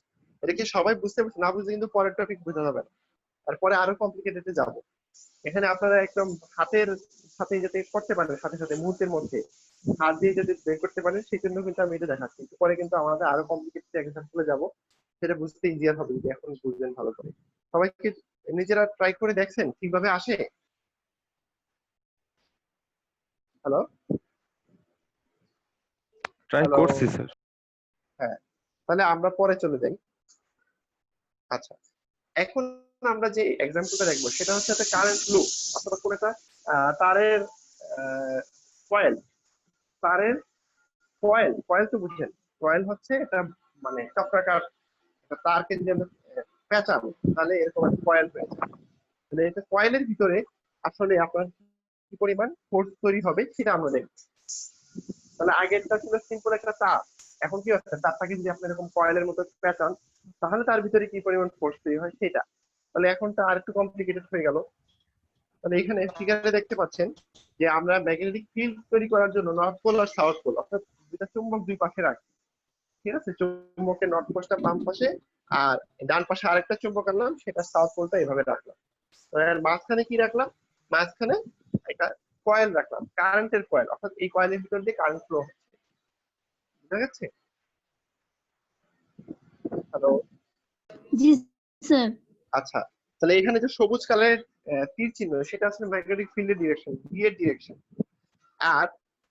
এটা কি সবাই বুঝতে পারছে? না বুঝলে কিন্তু পরের টপিক বোঝা যাবে না, তারপরে আরো কমপ্লিকেটেডে যাব। এখানে আপনারা একদম হাতের সাথে যাতে করতে পারেন, সাথে সাথে মুহূর্তের মধ্যে হাত দিয়ে যদি বের করতে পারেন, সেই জন্য কিন্তু আমি এটা দেখাচ্ছি। একটু পরে কিন্তু আমাদের আরো কমপ্লিকেটেড এক্সাম্পলে যাব, সেটা বুঝতে ইজিয়ার হবে যদি এখন বুঝবেন ভালো করে। সবাই কি নিজেরা ট্রাই করে দেখছেন ঠিকভাবে আসে? হ্যালো ট্রাই হ্যালো, করছি স্যার। হ্যাঁ, তাহলে আমরা পরে চলে যাই। আচ্ছা, এখন আমরা যে এক্সাম্পলটা দেখবো সেটা হচ্ছে একটা কারেন্ট লুপ অথবা কোন একটা তারের কয়েল। তারের কয়েল, কয়েল তো বুঝছেন, কয়েল হচ্ছে এটা মানে চক্রাকার একটা তারকে যদি আমরা পেঁচাবো তাহলে এরকম একটা কয়েল পেঁচাবো। তাহলে এটা কয়েলের ভিতরে আসলে আপনার কি পরিমাণ ফোর্স তৈরি হবে সেটা আমরা দেখবো। তাহলে আগেরটা ছিল সিম্পল একটা তার, এখন কি হচ্ছে তারটাকে যদি আপনি এরকম কয়েলের মতো পেঁচান তাহলে তার ভিতরে কি পরিমাণ ফোর্স তৈরি হয় সেটা। তাহলে এখনটা আর একটু কমপ্লিকেটেড হয়ে গেল। তাহলে এখানে ফিগারে দেখতে পাচ্ছেন যে আমরা ম্যাগনেটিক ফিল্ড তৈরি করার জন্য নর্থ পোল আর সাউথ পোল অর্থাৎ দুটা চুম্বক দুই পাশে রাখি। ঠিক আছে, চুম্বকের নর্থ পোলটা বাম পাশে আর ডান পাশে আরেকটা চুম্বক আনলাম, সেটা সাউথ পোলটা এভাবে রাখলাম। এর মাঝখানে কি রাখলাম? মাঝখানে একটা কয়েল রাখলাম, কারেন্টের কয়েল, অর্থাৎ এই কয়েলের ভিতর দিয়ে কারেন্ট ফ্লো হচ্ছে। বুঝা গেছে? হ্যালো, জি স্যার। আচ্ছা, তাহলে এখানে যে সবুজ কালারের তীর চিহ্ন সেটা আসলে ম্যাগনেটিক ফিল্ডের ডিরেকশন, বি এর ডিরেকশন। আর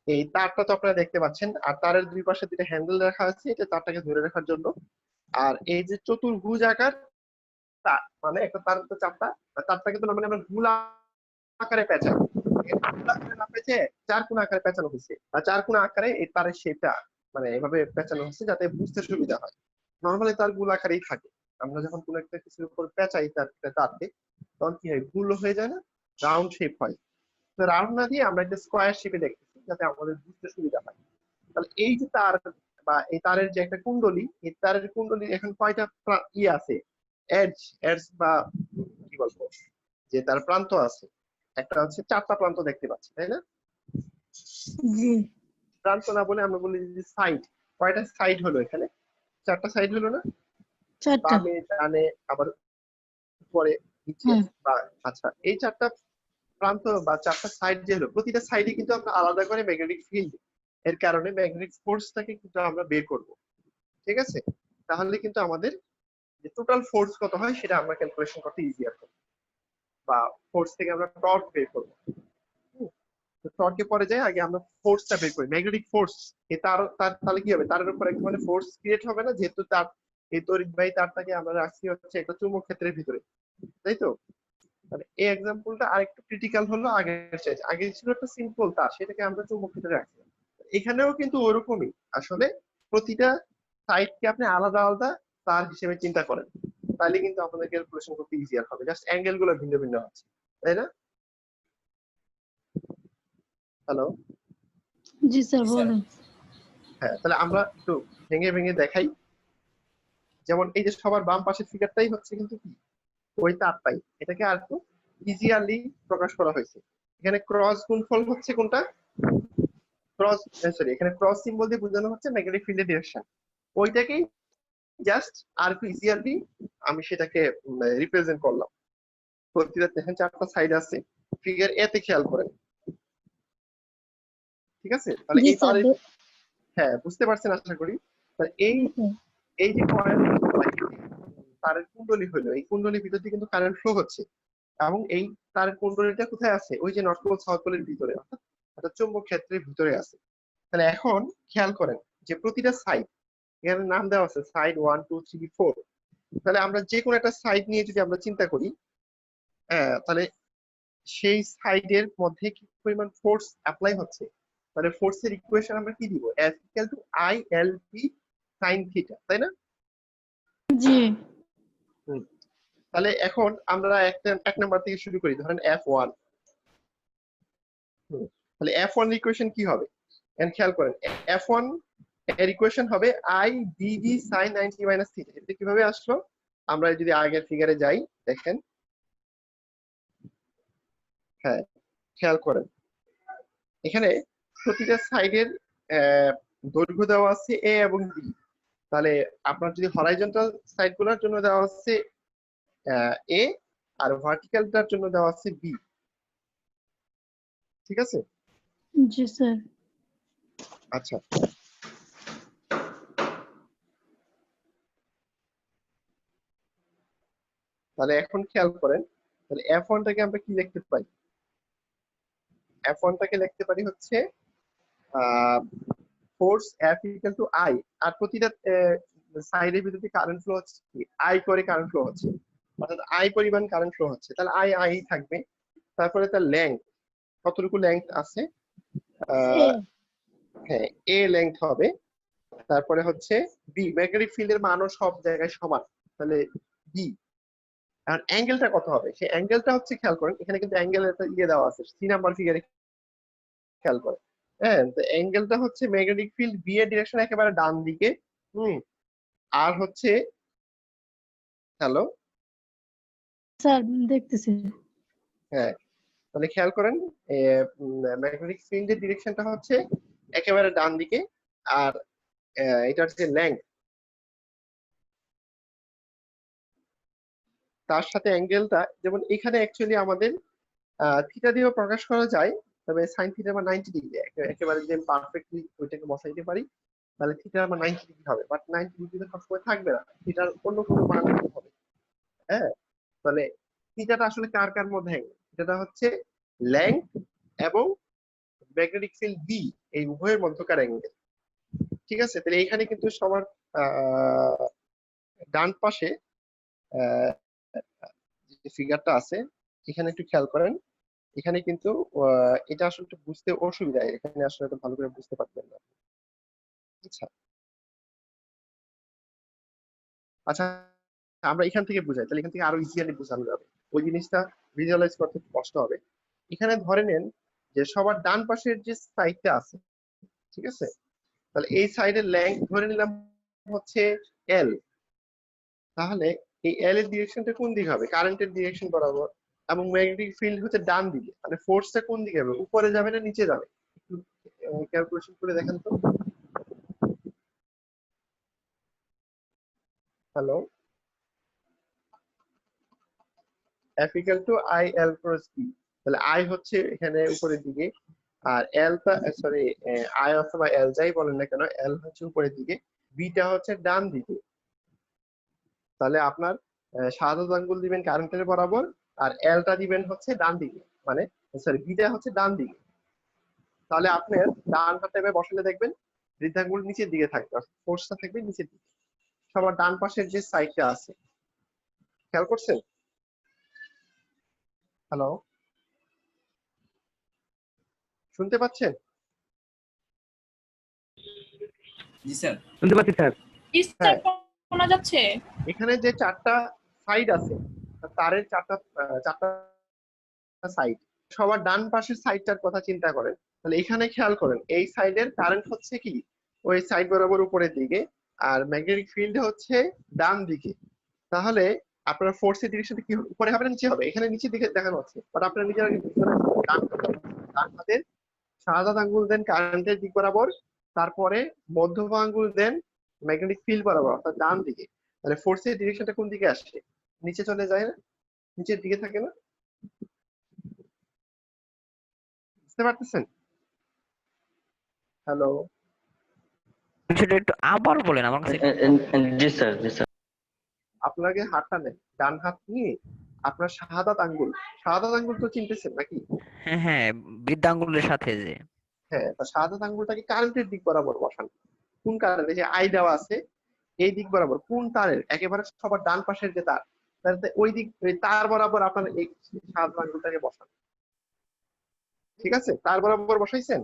এই তারটা তো আপনারা দেখতে পাচ্ছেন, আর তারের দুই পাশে দুটো হ্যান্ডেল রাখা আছে এটা তারটাকে ধরে রাখার জন্য। আর এই যে চতুর্ভুজ আকার তার, মানে একটা তার তো চারটা, তারটাকে তো মানে আমরা গোল আকারে পেঁচাই, গোল আকারে না পেঁচে চার কোণ আকারে পেঁচানো হয়েছে, আর চার কোণ আকারে এই তারের শেপটা মানে এভাবে পেঁচানো হচ্ছে যাতে বুঝতে সুবিধা হয়। নর্মালি তার গোল আকারেই থাকে, আমরা যখন কোনো একটা কিছুর উপর পেঁচাই তারকে তখন কি হয়, গোল হয়ে যায় না, রাউন্ড শেপ হয়। তো রাউন্ড না দিয়ে আমরা একটা স্কোয়ার শেপে দেখতেছি যাতে আমাদের বুঝতে সুবিধা হয়। তাহলে এই যে তার বা এই তারের যে একটা কুণ্ডলী, এই তারের কুণ্ডলী এখন কয়টা আছে, এডজ, এডজ বা কি বলবো যে তার প্রান্ত আছে, একটা হচ্ছে চারটা প্রান্ত দেখতে পাচ্ছি, তাই না? জি। প্রান্ত না বলে আমরা বলি যে সাইড। কয়টা সাইড হলো এখানে? চারটা সাইড হলো না? চারটা। বামে ডানে আবার উপরে নিচে হ্যাঁ। বা, আচ্ছা এই চারটা প্রান্ত বা চারটা সাইড যে হলো, প্রতিটা সাইডে কিন্তু আমরা আলাদা করে ম্যাগনেটিক ফিল্ড, এর কারণে ম্যাগনেটিক ফোর্সটাকে কিন্তু আমরা বের করব। ঠিক আছে, তাহলে কিন্তু আমাদের যে টোটাল ফোর্স কত হয় সেটা আমরা ক্যালকুলেশন করতে ইজিয়ার হবে, বা ফোর্স থেকে আমরা টর্ক বের করব। তো টর্কে পরে যায়, আগে আমরা ফোর্সটা বের করি, ম্যাগনেটিক ফোর্স। এই তার তাহলে কি হবে, তারের উপর এক ধরনের ফোর্স ক্রিয়েট হবে না, যেহেতু তার এই তড়িৎবাহী তারটাকে আমরা রাখছি হচ্ছে একটা চুম্বক ক্ষেত্রের ভিতরে, তাই তো? মানে এই এক্সাম্পলটা আরেকটু ক্রিটিক্যাল হলো আগের চাইতে। আগে ছিল একটা সিম্পল তার, সেটাকে আমরা চুম্বক ক্ষেত্রে রাখছি। এখানেও কিন্তু ওরকমই, আসলে প্রতিটা সাইডকে আপনি আলাদা আলাদা তার হিসেবে চিন্তা করেন, তাহলে কিন্তু আপনাদের ক্যালকুলেশন করতে ইজিয়ার হবে, জাস্ট অ্যাঙ্গেল গুলো ভিন্ন ভিন্ন আছে, তাই না? হ্যালো, জি স্যার বলেন। হ্যাঁ, তাহলে আমরা একটু ভেঙে ভেঙে দেখাই। যেমন এই যে সবার বাম পাশের ফিগারটাই হচ্ছে কিন্তু কি ওই তারটাই, এটাকে আর একটু ইজিয়ারলি প্রকাশ করা হয়েছে। এখানে ক্রস গুণফল হচ্ছে কোনটা, ক্রস, সরি এখানে ক্রস সিম্বল দিয়ে বোঝানো হচ্ছে ম্যাগনেটিক ফিল্ডের ডিরেকশন। ওইটাকেই জাস্ট আর একটু ইজিয়ারলি আমি সেটাকে রিপ্রেজেন্ট করলাম। প্রতিটা দেখেন চারটা সাইড আছে, ফিগার এতে খেয়াল করেন। ঠিক আছে, তাহলে জি এই স্যার। তারের, হ্যাঁ বুঝতে পারছেন আশা করি। তাহলে এই এই যে কয়েল তারের কুণ্ডলী হলো, এই কুণ্ডলীর ভিতর দিয়ে কিন্তু কারেন্ট ফ্লো হচ্ছে। এবং এই তারের কুণ্ডলীটা কোথায় আছে? ওই যে নর্থ পোল সাউথ পোলের ভিতরে, অর্থাৎ চৌম্বক ক্ষেত্রের ভিতরে আছে। তাহলে এখন খেয়াল করেন যে প্রতিটা সাইড, এখানে নাম দেওয়া আছে সাইড 1 2 3 4। তাহলে আমরা যে কোনো একটা সাইড নিয়ে যদি আমরা চিন্তা করি, তাহলে সেই সাইডের মধ্যে কি পরিমাণ ফোর্স অ্যাপ্লাই হচ্ছে, তাহলে ফোর্সের ইকুয়েশন আমরা কি দিব? F equal to ILP sin theta, তাই না? জি তাহলে এখন আমরা এক নাম্বার থেকে শুরু করি, ধরেন F1। তাহলে F1 এর ইকুয়েশন কি হবে? এন্ড খেয়াল করেন F1 এর ইকুয়েশন হবে I dv sin 90 minus theta. এটা কিভাবে আসলো? আমরা যদি আগের ফিগারে যাই, দেখেন, হ্যাঁ খেয়াল করেন এখানে প্রতিটা সাইডের দৈর্ঘ্য দেওয়া আছে A এবং B। তাহলে আপনার যদি হরাইজন্টাল সাইডগুলোর জন্য দেওয়া আছে A আর ভার্টিক্যালটার জন্য দেওয়া আছে B, ঠিক আছে? জি স্যার। আচ্ছা, তাহলে এখন খেয়াল করেন, তাহলে F1 টাকে আমরা কি লিখতে পারি? F1 টাকে লিখতে পারি হচ্ছে force F equal two I, আর প্রতিটা সাইডের ভিতরে কারেন্ট ফ্লো হচ্ছে কি I করে কারেন্ট ফ্লো হচ্ছে, অর্থাৎ I পরিমাণ কারেন্ট ফ্লো হচ্ছে। তাহলে I থাকবে, তারপরে তার লেংথ, কতটুকু লেংথ আছে, হ্যাঁ A লেংথ হবে, তারপরে হচ্ছে B, ম্যাগনেটিক ফিল্ডের মানও সব জায়গায় সমান, তাহলে B। আর অ্যাঙ্গেলটা কত হবে? সেই অ্যাঙ্গেলটা হচ্ছে, খেয়াল করেন এখানে কিন্তু অ্যাঙ্গেল একটা দেওয়া আছে 3 নাম্বার ফিগারে, খেয়াল করেন। হ্যাঁ, তো অ্যাঙ্গেলটা হচ্ছে ম্যাগনেটিক ফিল্ড বি এর ডিরেকশন একেবারে ডান দিকে, আর হচ্ছে, হ্যালো স্যার দেখতেছি। হ্যাঁ, তাহলে খেয়াল করেন ম্যাগনেটিক ফিল্ডের ডিরেকশনটা হচ্ছে একেবারে ডান দিকে, আর এটা হচ্ছে লেংথ, তার সাথে অ্যাঙ্গেলটা, যেমন এখানে অ্যাকচুয়ালি আমাদের থিটা দিয়েও প্রকাশ করা যায়, তবে সাইন থিটা বা 90 ডিগ্রি একেবারে যদি আমি পারফেক্টলি ওইটাকে বসাইতে পারি, তাহলে থিটা বা 90 ডিগ্রি হবে, বাট 90 ডিগ্রি তো সবসময় থাকবে না, থিটার অন্য কোনো মান হবে। হ্যাঁ, তাহলে থিটাটা আসলে কার কার মধ্যে অ্যাঙ্গেল? থিটাটা হচ্ছে লেংথ এবং ম্যাগনেটিক ফিল্ড বি, এই উভয়ের মধ্যকার অ্যাঙ্গেল, ঠিক আছে? তাহলে এখানে কিন্তু সবার ডান পাশে যে ফিগারটা আছে, এখানে একটু খেয়াল করেন, এখানে কিন্তু এটা আসলে একটু বুঝতে অসুবিধা, এখানে আসলে এত ভালো করে বুঝতে পারবেন না। আচ্ছা আচ্ছা, আমরা এখান থেকে বুঝাই, তাহলে এখান থেকে আরো ইজিয়ালি বোঝানো যাবে, ওই জিনিসটা ভিজুয়ালাইজ করতে কষ্ট হবে। এখানে ধরে নেন যে সবার ডান পাশের যে সাইডটা আছে, ঠিক আছে? তাহলে এই সাইডের লেংথ ধরে নিলাম হচ্ছে এল, তাহলে এই এল এর ডিরেকশনটা কোন দিকে হবে? কারেন্টের ডিরেকশন বরাবর, এবং ম্যাগনেটিক ফিল্ড হচ্ছে ডান দিকে, মানে ফোর্সটা কোন দিকে হবে? উপরে যাবে না নিচে যাবে? একটু ক্যালকুলেশন করে দেখেন তো। Hello, F equal to I L cross B, তাহলে I হচ্ছে এখানে উপরের দিকে, আর L টা, সরি, I অথবা L যাই বলেন না কেন, L হচ্ছে উপরের দিকে, B টা হচ্ছে ডান দিকে। তাহলে আপনার শাহাদাত আঙ্গুল দিবেন কারেন্টের বরাবর, আর L টা দিবেন হচ্ছে ডান দিকে, মানে সরি B টা হচ্ছে ডান দিকে। তাহলে আপনার ডান হাতে বসালে দেখবেন বৃদ্ধাঙ্গুল নিচের দিকে থাকবে, ফোর্সটা থাকবে নিচের দিকে, সবার ডান পাশের যে সাইডটা আছে, খেয়াল করছেন? হ্যালো, শুনতে পাচ্ছেন? জি স্যার। শুনতে পাচ্ছি স্যার। হ্যাঁ, শোনা যাচ্ছে? এখানে যে চারটা সাইড আছে, তারের চারটা সাইড, সবার ডান পাশের সাইডটার কথা চিন্তা করেন, তাহলে এখানে খেয়াল করেন এই সাইডের কারেন্ট হচ্ছে কি ওই সাইড বরাবর উপরের দিকে, আর ম্যাগনেটিক ফিল্ড হচ্ছে ডান দিকে। তাহলে আপনার ফোর্সের ডিরেকশন কি উপরে হবে না নিচে হবে? এখানে নিচের দিকে দেখানো হচ্ছে, বাট আপনারা নিজেরা ডান হাতের শাহাদাত আঙ্গুল দেন কারেন্টের দিক বরাবর, তারপরে মধ্যমা আঙ্গুল দেন ম্যাগনেটিক ফিল্ড বরাবর, অর্থাৎ ডান দিকে। তাহলে ফোর্সের ডিরেকশনটা কোন দিকে আসে? নিচে চলে যায় না? নিচের দিকে থাকে না? বুঝতে পারতেছেন? হ্যালো, বিষয়টা একটু আবার বলেন আমার কাছে। জি স্যার, জি স্যার। আপনাকে হাতটা নেন, ডান হাত নিয়ে আপনার শাহাদাত আঙ্গুল তো চিনতেছেন নাকি? হ্যাঁ হ্যাঁ, বৃদ্ধাঙ্গুলের সাথে যে। হ্যাঁ, তা শাহাদাত আঙ্গুলটাকে কারেন্টের দিক বরাবর বসান। কোন কারেন্ট? এই যে আই দেওয়া আছে এই দিক বরাবর, কোন তারের? একেবারে সবার ডান পাশের যে তার, তাহলে ওই দিক, ওই তার বরাবর আপনার এই শাহাদাত আঙ্গুলটাকে বসান। ঠিক আছে, তার বরাবর বসাইছেন?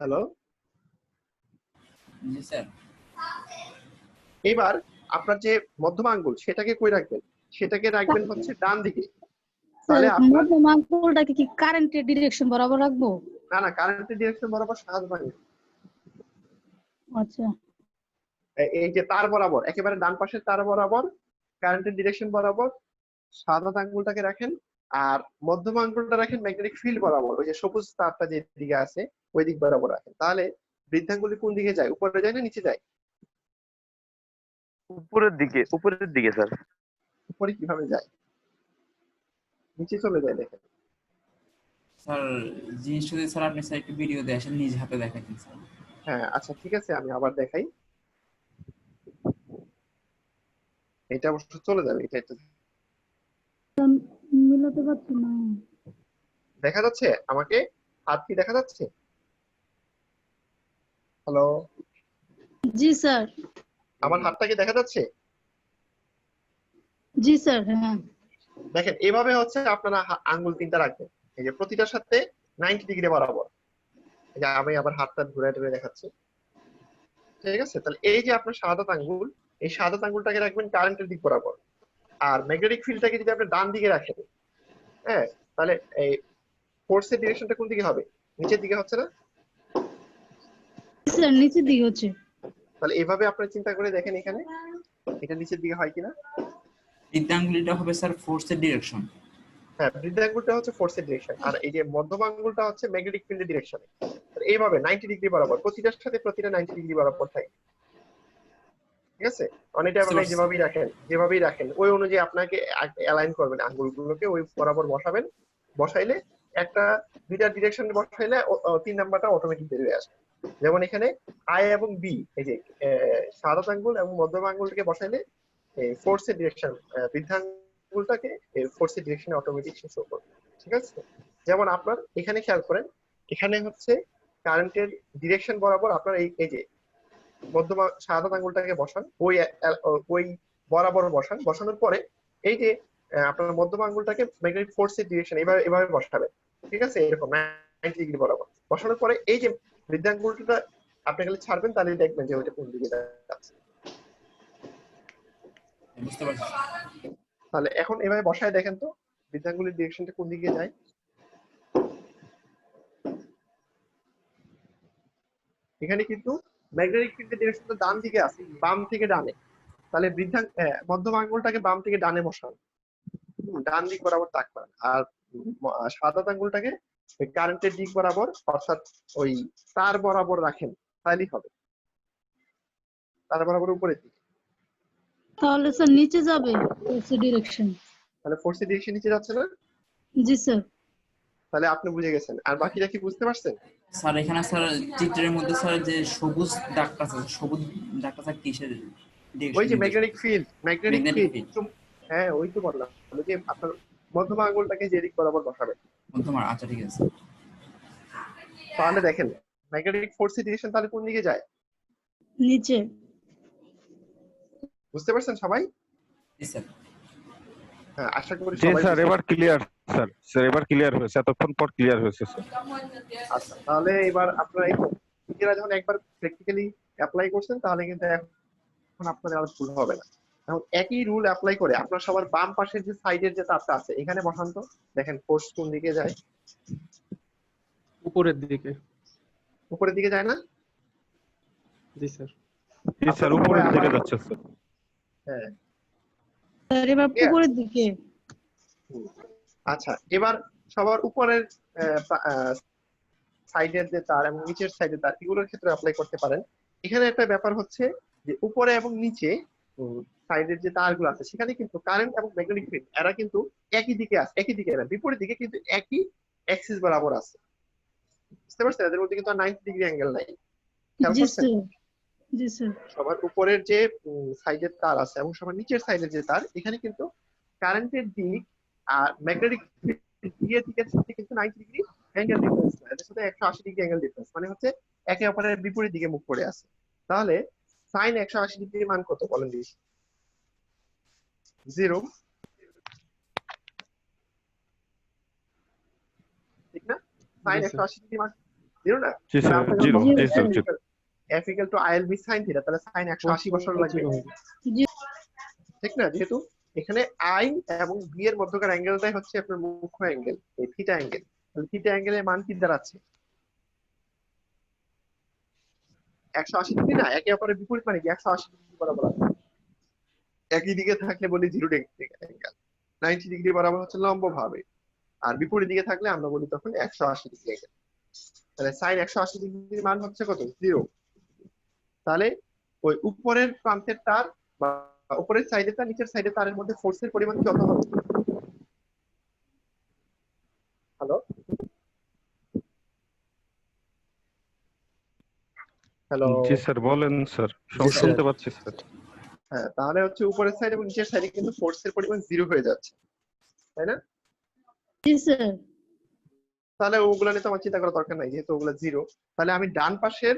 হ্যালো, জি স্যার। এবার আপনার যে মধ্যমা আঙ্গুল সেটাকে কই রাখবেন? সেটাকে রাখবেন হচ্ছে ডান দিকে। স্যার তাহলে আপনার মধ্যম আঙ্গুলটাকে কি কারেন্টের ডিরেকশন বরাবর রাখবো? না, কারেন্টের ডিরেকশন বরাবর শাহাদাত আঙ্গুল। আচ্ছা এই যে তার বরাবর, একেবারে ডান পাশের তার বরাবর, কারেন্টের ডিরেকশন বরাবর শাহাদাত আঙ্গুলটাকে রাখেন। আর মধ্যমা আঙ্গুলটা রাখেন ম্যাগনেটিক ফিল্ড বরাবর, ওই যে সবুজ তারটা যে দিকে আছে ওই দিক বরাবর রাখেন। তাহলে বৃদ্ধাঙ্গুলি কোন দিকে যায়? উপরে যায় না নিচে যায়? উপরের দিকে স্যার। উপরে কিভাবে যায়? নিচে চলে যায়, দেখেন। স্যার জিনিসটা যদি স্যার আপনি স্যার একটু ভিডিও দিয়ে আসেন, নিজ হাতে দেখাচ্ছেন স্যার। হ্যাঁ আচ্ছা ঠিক আছে, আমি আবার দেখাই। এটা অবশ্য চলে যাবে, এটা একটু মিলাতে পারছি না। দেখা যাচ্ছে আমাকে? হাত কি দেখা যাচ্ছে? হ্যালো, জি স্যার। আমার হাতটা কি দেখা যাচ্ছে? জি স্যার। হ্যাঁ দেখেন এভাবে হচ্ছে আপনারা আঙ্গুল তিনটা রাখবেন, এই যে প্রতিটার সাথে 90 ডিগ্রি বরাবর। এই যে আমি আবার হাতটা ঘুরে ঘুরে দেখাচ্ছি। ঠিক আছে, তাহলে এই যে আপনার শাহাদাত আঙ্গুল, এই শাহাদাত আঙ্গুলটাকে রাখবেন কারেন্টের দিক বরাবর। আর ম্যাগনেটিক ফিল্ডটাকে যদি আপনি ডান দিকে রাখেন, হ্যাঁ, তাহলে এই ফোর্সের ডিরেকশনটা কোন দিকে হবে? নিচের দিকে হচ্ছে না? স্যার নিচের দিকে হচ্ছে। তাহলে এইভাবে আপনি চিন্তা করে দেখেন এখানে এটা নিচের দিকে হয় কিনা। বৃদ্ধাঙ্গুলিটা হবে স্যার ফোর্সের ডিরেকশন। হ্যাঁ, বৃদ্ধাঙ্গুলটা হচ্ছে ফোর্সের ডিরেকশন, আর এই যে মধ্যম আঙ্গুলটা হচ্ছে ম্যাগনেটিক ফিল্ডের ডিরেকশনে। এইভাবে 90 ডিগ্রি বরাবর, প্রতিটার সাথে প্রতিটা 90 ডিগ্রি বরাবর থাকে। ঠিক আছে, অনেকটা আপনি যেভাবেই রাখেন ওই অনুযায়ী আপনাকে অ্যালাইন করবেন আঙ্গুলগুলোকে, ওই বরাবর বসাবেন। বসাইলে একটা দুইটা ডিরেকশন বসাইলে 3 নাম্বারটা অটোমেটিক বের হয়ে আসবে। যেমন এখানে আই এবং বি, এই যে শাহাদাত আঙ্গুল এবং মধ্যম আঙ্গুলটাকে বসাইলে ফোর্সের ডিরেকশন, বৃদ্ধাঙ্গুলটাকে ফোর্সের ডিরেকশনে অটোমেটিক শো করবে। ঠিক আছে, যেমন আপনার এখানে খেয়াল করেন, এখানে হচ্ছে কারেন্টের ডিরেকশন বরাবর আপনার এই যে মধ্যমা শাহাদাত আঙ্গুলটাকে বসান, ওই বরাবর বসান। বসানোর পরে এই যে আপনার মধ্যমা আঙ্গুলটাকে ম্যাগনেটিক ফোর্সের ডিরেকশন এভাবে বসাবেন। ঠিক আছে, এরকম 90 ডিগ্রি বরাবর বসানোর পরে এই যে বৃদ্ধাঙ্গুলটা আপনি খালি ছাড়বেন, তাহলে দেখবেন যে ওইটা কোন দিকে যাচ্ছে। বুঝতে পারছি। তাহলে এখন এভাবে বসায় দেখেন তো বৃদ্ধাঙ্গুলের ডিরেকশনটা কোন দিকে যায়। এখানে কিন্তু ম্যাগনেটিক ফিল্ডের ডিরেকশনটা ডান দিকে আছে, বাম থেকে ডানে। তাহলে মধ্যম আঙ্গুলটাকে বাম থেকে ডানে বসান, ডান দিক বরাবর তাক করেন। আর শাহাদাত আঙ্গুলটাকে কারেন্টের দিক বরাবর, অর্থাৎ ওই তার বরাবর রাখেন, তাহলেই হবে। তার বরাবর উপরের দিকে। তাহলে স্যার নিচে যাবে ফোর্সের ডিরেকশন। তাহলে ফোর্সের ডিরেকশন নিচে যাচ্ছে না? জি স্যার। তাহলে আপনি বুঝে গেছেন, আর বাকিটা কি বুঝতে পারছেন? স্যার এখানে স্যার চিত্রের মধ্যে স্যার যে সবুজ দাগটা আছে, সবুজ দাগটা স্যার কিসের ওই যে ডিরেকশন? ম্যাগনেটিক ফিল্ড, হ্যাঁ ওই তো বললাম যে আপনার মধ্যম আঙ্গুলটাকে যে দিক বরাবর বসাবেন। মধ্যমা, আচ্ছা ঠিক আছে। তাহলে দেখেন ম্যাগনেটিক ফোর্সের ডিরেকশন তাহলে কোন দিকে যায়? নিচে। বুঝতে পারছেন সবাই? জি স্যার। হ্যাঁ, আশা করি জি সবাই স্যার, এবার ক্লিয়ার স্যার। স্যার এবার ক্লিয়ার হয়েছে, এতক্ষণ পর ক্লিয়ার হয়েছে স্যার। আচ্ছা, তাহলে এবার আপনারা নিজেরা যখন একবার প্র্যাকটিক্যালি অ্যাপ্লাই করছেন, তাহলে কিন্তু এখন আপনাদের আর ভুল হবে না। এখন একই রুল অ্যাপ্লাই করে আপনার সবার বাম পাশের যে সাইডের যে তারটা আছে এখানে বসান তো, দেখেন ফোর্স কোন দিকে যায়। উপরের দিকে। উপরের দিকে যায় না? জি স্যার। জি স্যার, উপরের দিকে যাচ্ছে স্যার। হ্যাঁ, স্যার এবার উপরের দিকে। আচ্ছা, এবার সবার উপরের সাইডের যে তার এবং নিচের সাইডের তার, এগুলোর ক্ষেত্রে অ্যাপ্লাই করতে পারেন। এখানে একটা ব্যাপার হচ্ছে যে উপরে এবং নিচে সাইডের যে তারগুলো আছে সেখানে কিন্তু কারেন্ট এবং ম্যাগনেটিক ফিল্ড এরা কিন্তু একই দিকে আছে, একই দিকে না, বিপরীত দিকে, কিন্তু একই অ্যাক্সিস বরাবর আছে। বুঝতে পারছেন? এদের মধ্যে কিন্তু 90 ডিগ্রি অ্যাঙ্গেল নাই। খেয়াল জি করছেন? স্যার। জি স্যার। সবার উপরের যে সাইডের তার আছে এবং সবার নিচের সাইডের যে তার, এখানে কিন্তু কারেন্টের দিক আর ম্যাগনেটিক ফিল্ডের দিকের সাথে কিন্তু 90 ডিগ্রি অ্যাঙ্গেল ডিফারেন্স না, এদের সাথে 180 ডিগ্রি অ্যাঙ্গেল ডিফারেন্স, মানে হচ্ছে একে অপরের বিপরীত দিকে মুখ করে আছে। তাহলে সাইন 180 ডিগ্রির মান কত বলেন দিস? 0, ঠিক না? সাইন জি, স্যার। 180 ডিগ্রি মান 0 না? জি তাহলে স্যার, আমরা জিরো। যখন জি sir, zero. f equal to ILB sin থিটা, তাহলে সাইন 180 বসানো লাগবে, জিরো হবে। ঠিক না? যেহেতু এখানে আই এবং বি এর মধ্যকার অ্যাঙ্গেলটাই হচ্ছে আপনার মুখ্য অ্যাঙ্গেল, এই থিটা অ্যাঙ্গেল। তাহলে থিটা অ্যাঙ্গেলের মান কি দাঁড়াচ্ছে? 180 ডিগ্রি না, একে অপরের বিপরীত, মানে কি 180 ডিগ্রি বরাবর আছে। একই দিকে থাকলে বলি 0 ডিগ্রি অ্যাঙ্গেল, 90 ডিগ্রি বরাবর হচ্ছে লম্ব ভাবে, আর বিপরীত দিকে থাকলে আমরা বলি তখন 180 ডিগ্রি অ্যাঙ্গেল। তাহলে সাইন 180 ডিগ্রির মান হচ্ছে কত? 0। তাহলে ওই উপরের প্রান্তের তার বা উপরের সাইডের তার নিচের সাইডের তারের মধ্যে ফোর্সের পরিমাণ কত হবে? হ্যালো হ্যালো জি স্যার, বলেন স্যার, জি স্যার। শুনতে পাচ্ছি স্যার। হ্যাঁ, তাহলে হচ্ছে উপরের সাইড এবং নিচের সাইডে কিন্তু ফোর্সের পরিমাণ 0 হয়ে যাচ্ছে, তাই না? জি স্যার। তাহলে ওগুলা নিয়ে তো আমার চিন্তা করার দরকার নাই, যেহেতু ওগুলা 0। তাহলে আমি ডান পাশের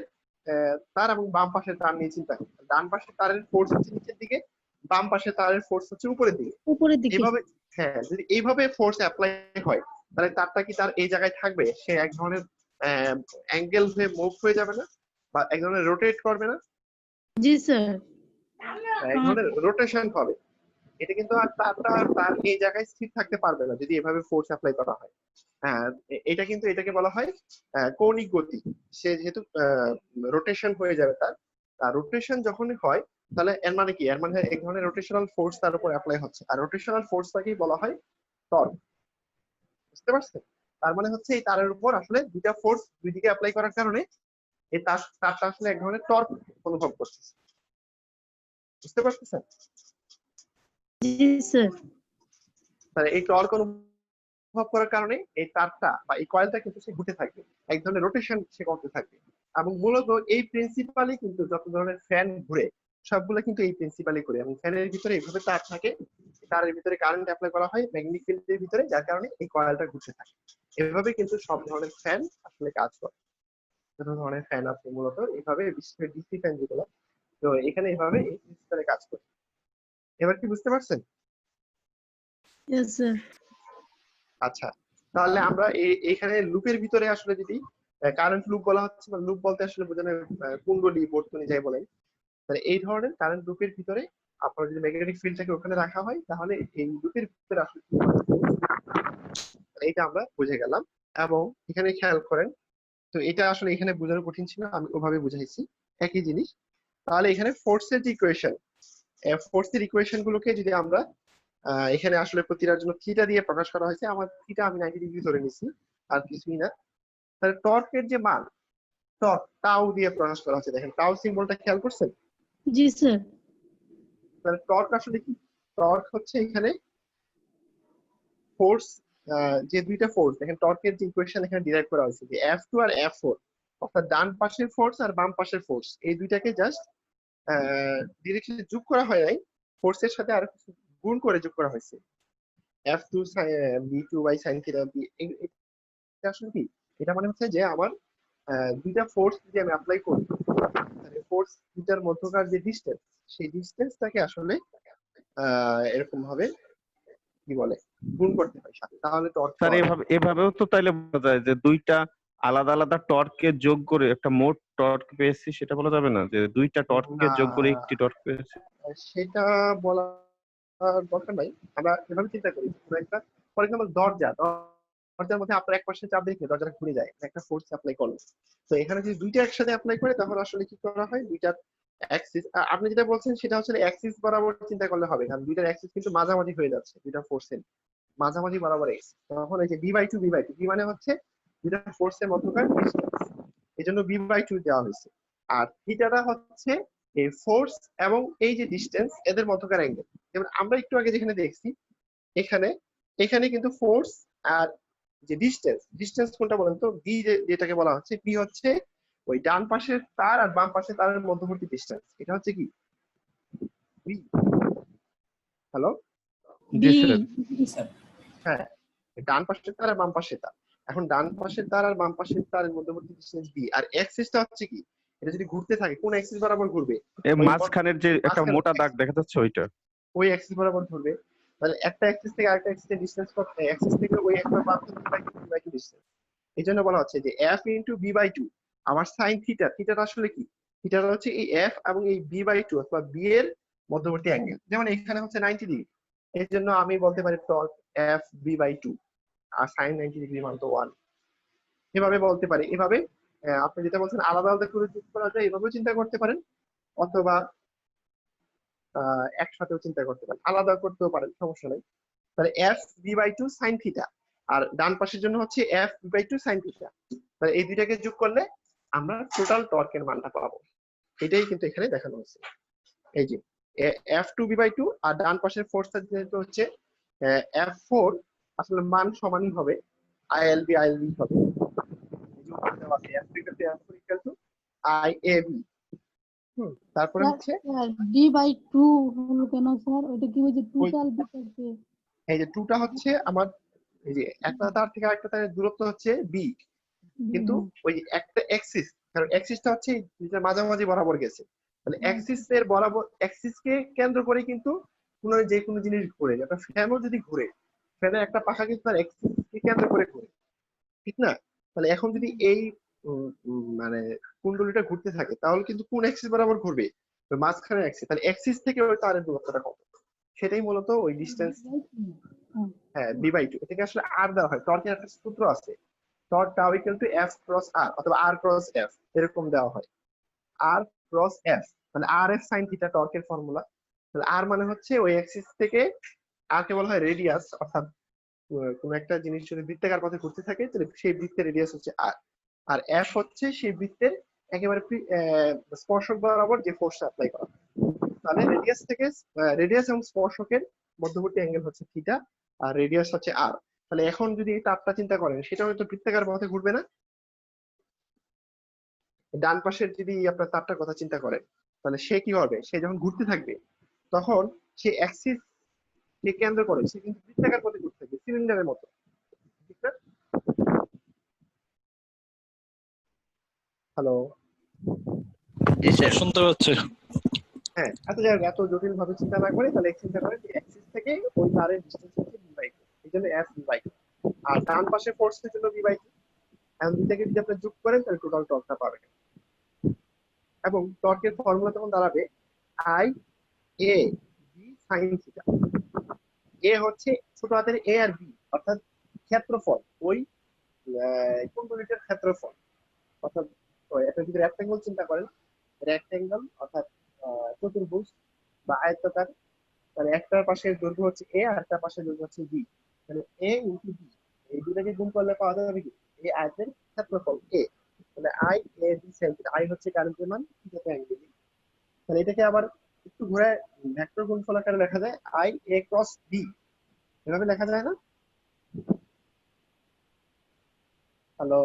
তার এবং বাম পাশের তার নিয়ে চিন্তা করি। ডান পাশের তারের ফোর্স হচ্ছে নিচের দিকে, বাম পাশের তারের ফোর্স হচ্ছে উপরের দিকে। উপরের দিকে। এইভাবে, হ্যাঁ, যদি এইভাবে ফোর্স অ্যাপ্লাই হয়, তাহলে তারটা কি তার এই জায়গায় থাকবে? সে এক ধরনের অ্যাঙ্গেল হয়ে মুভ হয়ে যাবে না, বা এক ধরনের রোটেট করবে না, জি স্যার। এক ধরনের রোটেশন হবে। এটা কিন্তু আর তারটা তার এই জায়গায় স্থির থাকতে পারবে না যদি এভাবে ফোর্স অ্যাপ্লাই করা হয়। হ্যাঁ, এটা কিন্তু এটাকে বলা হয় কৌণিক গতি। সে যেহেতু রোটেশন হয়ে যাবে তার, আর রোটেশন যখনই হয় তাহলে এর মানে কি? এর মানে এক ধরনের রোটেশনাল ফোর্স তার উপর অ্যাপ্লাই হচ্ছে, আর রোটেশনাল ফোর্সটাকেই বলা হয় টর্ক। বুঝতে পারছেন? তার মানে হচ্ছে এই তারের উপর আসলে দুইটা ফোর্স দুই দিকে অ্যাপ্লাই করার কারণে এই তারটা আসলে এক ধরনের টর্ক অনুভব করছে। বুঝতে পারছেন? জি স্যার। তাহলে এই টর্ক অনুভব করার কারণে এই তারটা বা এই কয়েলটা কিন্তু সে ঘুরতে থাকবে, এক ধরনের রোটেশন সে করতে থাকবে। এবং মূলত এই প্রিন্সিপালি কিন্তু যত ধরনের ফ্যান ঘুরে সবগুলো কিন্তু এই প্রিন্সিপালি ঘুরে, এবং ফ্যানের ভিতরে এইভাবে তার থাকে, তারের ভিতরে কারেন্ট অ্যাপ্লাই করা হয় ম্যাগনেটিক ফিল্ডের ভিতরে, যার কারণে এই কয়েলটা ঘুরতে থাকে। এভাবে কিন্তু সব ধরনের ফ্যান আসলে কাজ করে। যত ধরনের ফ্যান আছে মূলত এইভাবে, বিশেষ করে ডিসি ফ্যান যেগুলো, তো এখানে এইভাবে এই প্রিন্সিপালে কাজ করে। এবার কি বুঝতে পারছেন? Yes sir. আচ্ছা, তাহলে আমরা এখানে লুপের ভিতরে আসলে যদি কারেন্ট লুপ বলা হচ্ছে, বা লুপ বলতে আসলে বোঝানো কুণ্ডলী বর্তনী যাই বলেন, তাহলে এই ধরনের কারেন্ট লুপের ভিতরে আপনার যদি ম্যাগনেটিক ফিল্ডটাকে ওখানে রাখা হয়, তাহলে এই লুপের ভিতরে আসলে কি হয়, এইটা আমরা বুঝে গেলাম। এবং এখানে খেয়াল করেন, তো এটা আসলে এখানে বোঝানো কঠিন ছিল, আমি ওভাবে বুঝাইছি একই জিনিস। তাহলে এখানে ফোর্সের যে ইকুয়েশন, ফোর্সের ইকুয়েশন গুলোকে যদি আমরা এখানে আসলে প্রতিটার জন্য থিটা দিয়ে প্রকাশ করা হয়েছে, আমার থিটা আমি 90 ডিগ্রি ধরে নিছি, আর কিছুই না। তাহলে টর্কের যে মান, টর্ক টাউ দিয়ে প্রকাশ করা হচ্ছে। দেখেন টাউ সিম্বলটা খেয়াল করছেন? জি স্যার। তাহলে টর্ক আসলে কি? টর্ক হচ্ছে এখানে ফোর্স, যে দুইটা ফোর্স, দেখেন টর্কের যে ইকুয়েশন এখানে ডিরাইভ করা হয়েছে যে F2 আর F4, অর্থাৎ ডান পাশের ফোর্স আর বাম পাশের ফোর্স, এই দুইটাকে জাস্ট ডিরেক্টলি যোগ করা হয় নাই, ফোর্সের সাথে আরো কিছু গুণ করে যোগ করা হয়েছে। F2 B2 by sin theta, এটা আসলে কি? এটা মানে হচ্ছে যে আমার দুইটা ফোর্স যদি আমি অ্যাপ্লাই করি, তাহলে ফোর্স দুইটার মধ্যকার যে ডিসটেন্স, সেই ডিসটেন্সটাকে আসলে এরকম ভাবে কি বলে গুণ করতে হয় সাথে, তাহলে টর্ক স্যার, এভাবেও তো তাইলে বলা যায় যে দুইটা আলাদা আলাদা টর্ককে যোগ করে একটা মোট টর্ক পেয়েছি, সেটা বলা যাবে না যে দুইটা টর্ককে যোগ করে একটি টর্ক পেয়েছি? সেটা বলার দরকার নাই। আমরা এভাবে চিন্তা করি, কোনো একটা ফর এক্সাম্পল দরজার মধ্যে আপনার এক পাশে চাপ দিয়ে দরজাটা ঘুরে যায়, একটা ফোর্স অ্যাপ্লাই করলো। তো এখানে যদি দুইটা একসাথে অ্যাপ্লাই করে, তখন আসলে কি করা হয়, দুইটার অ্যাক্সিস, আপনি যেটা বলছেন সেটা হচ্ছে অ্যাক্সিস বরাবর চিন্তা করলে হবে, কারণ দুইটার অ্যাক্সিস কিন্তু মাঝামাঝি হয়ে যাচ্ছে, দুইটা ফোর্সের মাঝামাঝি বরাবর এক্স। তখন এই যে b/2 b/2, বি মানে হচ্ছে দুইটা ফোর্সের মধ্যকার ডিসটেন্স, এজন্য b/2 দেওয়া হয়েছে। আর থিটাটা হচ্ছে এই ফোর্স এবং এই যে ডিসটেন্স এদের মধ্যকার অ্যাঙ্গেল। যেমন আমরা একটু আগে যেখানে দেখছি, এখানে এখানে কিন্তু ফোর্স আর যে ডিসটেন্স কোনটা বলেন তো? বি যেটাকে বলা হচ্ছে, বি হচ্ছে ওই ডান পাশের তার আর বাম পাশের তারের মধ্যবর্তী ডিস্টেন্স, এটা হচ্ছে কি বি। হ্যালো, জি বি। স্যার। স্যার হ্যাঁ, ডান পাশের তার আর বাম পাশের তার। এখন ডান পাশের তার আর বাম পাশের তারের মধ্যবর্তী ডিস্টেন্স বি, আর অ্যাক্সিসটা হচ্ছে কি, এটা যদি ঘুরতে থাকে কোন অ্যাক্সিস বরাবর ঘুরবে, এই ওই মাঝখানের যে একটা মাঝখানে মোটা দাগ দেখা যাচ্ছে ওইটা। ওই অ্যাক্সিস বরাবর ঘুরবে। তাহলে একটা অ্যাক্সিস থেকে আরেকটা অ্যাক্সিসের ডিসটেন্স কত, অ্যাক্সিস থেকে ওই একটা প্রান্ত বাই টু ডিসটেন্স। এই জন্য বলা হচ্ছে যে f into B by two, আমার সাইন থিটা, থিটাটা আসলে কি, থিটাটা হচ্ছে এই f এবং এই বি বাই টু অথবা বি এর মধ্যবর্তী অ্যাঙ্গেল। যেমন এখানে হচ্ছে 90 ডিগ্রি, এর জন্য আমি বলতে পারি torque f b by two, আর সাইন 90 ডিগ্রি মান তো 1, এভাবে বলতে পারি। এভাবে আপনি যেটা বলছেন আলাদা আলাদা করে যোগ করা যায়, এভাবেও চিন্তা করতে পারেন, অথবা একসাথেও চিন্তা করতে পারেন, আলাদা করতেও পারেন, সমস্যা নেই। তাহলে F B by two sine theta, আর ডান পাশের জন্য হচ্ছে F B by two sine theta. তাহলে এই দুইটাকে যোগ করলে আমরা টোটাল টর্কের মানটা পাবো। এটাই কিন্তু এখানে দেখানো হচ্ছে। এই যে F two B by two, আর ডান পাশের ফোর্সটা যেহেতু হচ্ছে এফ ফোর, আসলে মান সমানই হবে, আইএলবি আইএলবি হবে। তারপরে হচ্ছে বি বাই টু হলো কেন স্যার? ওইটা কি বলছে টোটাল বি থাকবে? এই যে টুটা হচ্ছে আমার, এই যে একটা তার থেকে আরেকটা তারের দূরত্ব হচ্ছে বি, কিন্তু ওই একটা এক্সিস, কারণ এক্সিসটা হচ্ছে যেটা মাঝামাঝি বরাবর গেছে, তাহলে এক্সিস এর বরাবর, এক্সিস কে কেন্দ্র করে কিন্তু কোন যে কোনো জিনিস ঘুরে, একটা ফ্যানও যদি ঘুরে, ফ্যানের একটা পাখা কিন্তু তার এক্সিস কে কেন্দ্র করে ঘুরে, ঠিক না? তাহলে এখন যদি এই মানে কুণ্ডলীটা ঘুরতে থাকে, তাহলে কিন্তু কোন এক্সিস বরাবর ঘুরবে, ওই মাঝখানে এক্সিস, তাহলে এক্সিস থেকে ওই তারের দূরত্বটা কত, সেটাই মূলত ওই ডিসটেন্স। হ্যাঁ, বি বাই টু, এটাকে আসলে আর দেওয়া হয়, টর্কের একটা সূত্র আছে, torque tau equal to F cross R, অথবা আর ক্রস এফ, এরকম দেওয়া হয়, আর ক্রস এফ। মানে আর এফ সাইন থিটা টর্কের ফর্মুলা। তাহলে আর মানে হচ্ছে ওই অ্যাক্সিস থেকে, আর কে বলা হয় রেডিয়াস, অর্থাৎ কোন একটা জিনিস যদি বৃত্তাকার পথে ঘুরতে থাকে তাহলে সেই বৃত্তের রেডিয়াস হচ্ছে আর, আর এফ হচ্ছে সেই বৃত্তের একেবারে স্পর্শক বরাবর যে ফোর্স অ্যাপ্লাই করা। তাহলে রেডিয়াস থেকে, রেডিয়াস এবং স্পর্শকের মধ্যবর্তী অ্যাঙ্গেল হচ্ছে থিটা, আর রেডিয়াস হচ্ছে আর। তাহলে এখন যদি এই তারটা চিন্তা করেন, সেটা হয়তো বৃত্তাকার পথে ঘুরবে না। ডান পাশের যদি আপনার তারটার কথা চিন্তা করেন, তাহলে সে কি হবে, সে যখন ঘুরতে থাকবে তখন সে অ্যাক্সিস কে কেন্দ্র করে সে কিন্তু বৃত্তাকার পথে ঘুরতে থাকবে, সিলিন্ডারের মতো, ঠিক না? হ্যালো, জি স্যার, শুনতে পাচ্ছি। হ্যাঁ, এত জটিল ভাবে চিন্তা না করে তাহলে চিন্তা করেন যে অ্যাক্সিস থেকে ওই তারের ডিসটেন্স হচ্ছে বি বাই টু, এই জন্য এফ বি বাই টু, আর ডান পাশে ফোর্সের জন্য বি বাই টু। এখন দুইটাকে যদি আপনি যোগ করেন তাহলে টোটাল টর্কটা পাবেন, এবং টর্কের ফর্মুলা তখন দাঁড়াবে I A B sine theta. A হচ্ছে ছোট হাতের এ আর বি, অর্থাৎ ক্ষেত্রফল, ওই কুণ্ডলীটার ক্ষেত্রফল, অর্থাৎ একটা যদি রেক্ট্যাঙ্গেল চিন্তা করেন, রেক্ট্যাঙ্গেল অর্থাৎ চতুর্ভুজ বা আয়তাকার, তাহলে একটার পাশের দৈর্ঘ্য হচ্ছে এ আর একটা পাশের দৈর্ঘ্য হচ্ছে বি, তাহলে এ ইনটু বি, এই দুটাকে গুণ করলে পাওয়া যাবে কি, এই আয়তের ক্ষেত্রফল এ। তাহলে I A B sine theta, I হচ্ছে কারেন্টের মান, থিটাতে অ্যাঙ্গেল। তাহলে এটাকে আবার একটু ঘুরে ভেক্টর গুণফল আকারে লেখা যায়, আই এ ক্রস বি, এভাবে লেখা যায় না? হ্যালো,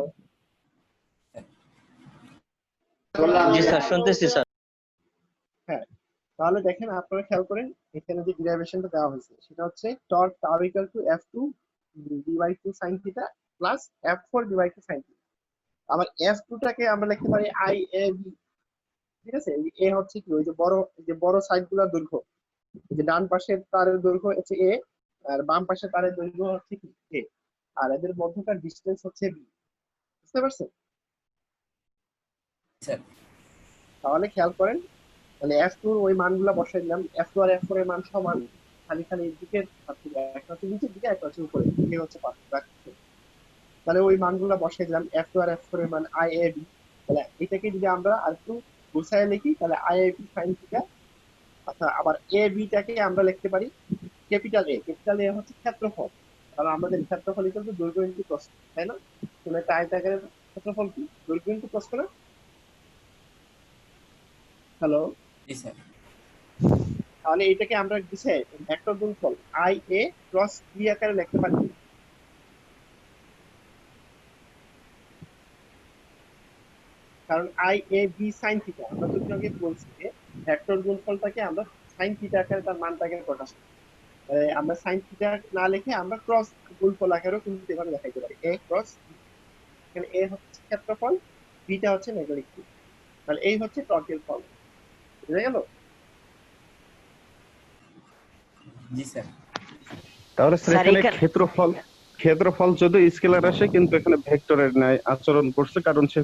জি স্যার, শুনতেছি স্যার। হ্যাঁ, তাহলে দেখেন আপনারা খেয়াল করেন এখানে যে ডেরিভেশনটা দেওয়া হয়েছে সেটা হচ্ছে torque tau equal to F two B by two sine theta plus F four B by two sine theta. আবার এফ টু টাকে আমরা লিখতে পারি আই এ বি, ঠিক আছে? এ হচ্ছে কি, ওই যে বড় সাইড গুলোর দৈর্ঘ্য, এই যে ডান পাশের তারের দৈর্ঘ্য হচ্ছে এ, আর বাম পাশের তারের দৈর্ঘ্য হচ্ছে কি এ, আর এদের মধ্যকার ডিসটেন্স হচ্ছে বি। বুঝতে পারছেন? স্যার তাহলে খেয়াল করেন, তাহলে এফ টুর ওই মানগুলা বসাই দিলাম, এফ টু আর এফ ফোর এর মান সমান, খালি খালি দিকের একটা হচ্ছে নিচের দিকে, একটা হচ্ছে উপরে, এই হচ্ছে পার্থক্য। তাহলে ওই মানগুলা বসাই দিলাম, এফ টু আর এফ ফোর এর মান আই এ বি। তাহলে এটাকে যদি আমরা আর একটু গুছায় লিখি, তাহলে I A B sine theta, আচ্ছা আবার এ বি টাকে আমরা লিখতে পারি ক্যাপিটাল এ। ক্যাপিটাল এ হচ্ছে ক্ষেত্রফল, কারণ আমাদের ক্ষেত্রফল ইকুয়াল টু দৈর্ঘ্য ইনটু প্রস্থ, তাই না? তাহলে একটা আয়তাকারের ক্ষেত্রফল কি, দৈর্ঘ্য ইনটু প্রস্থ না? হ্যালো, জি স্যার তাহলে এটাকে আমরা গুছায় ভেক্টর গুণফল আই এ ক্রস বি আকারে লিখতে পারি। কারণ I A B sine theta, আমরা তো একটু আগে বলছি যে ভেক্টর গুণফলটাকে আমরা সাইন থিটা আকারে তার মানটাকে প্রকাশ করি। আমরা সাইন থিটা না লিখে আমরা ক্রস গুণফল আকারেও কিন্তু এভাবে দেখাইতে পারি, এ ক্রস। এখানে এ হচ্ছে ক্ষেত্রফল, বিটা হচ্ছে ম্যাগনেটিক ফিল্ড, তাহলে এই হচ্ছে টর্কের ফল। বুঝা গেল? জি স্যার। তাহলে স্যার স্যার, এখানে এখানে- ক্ষেত্রফল যদি স্কেলার আসে কিন্তু এখানে ভেক্টরের ন্যায় আচরণ করছে, কারণ সে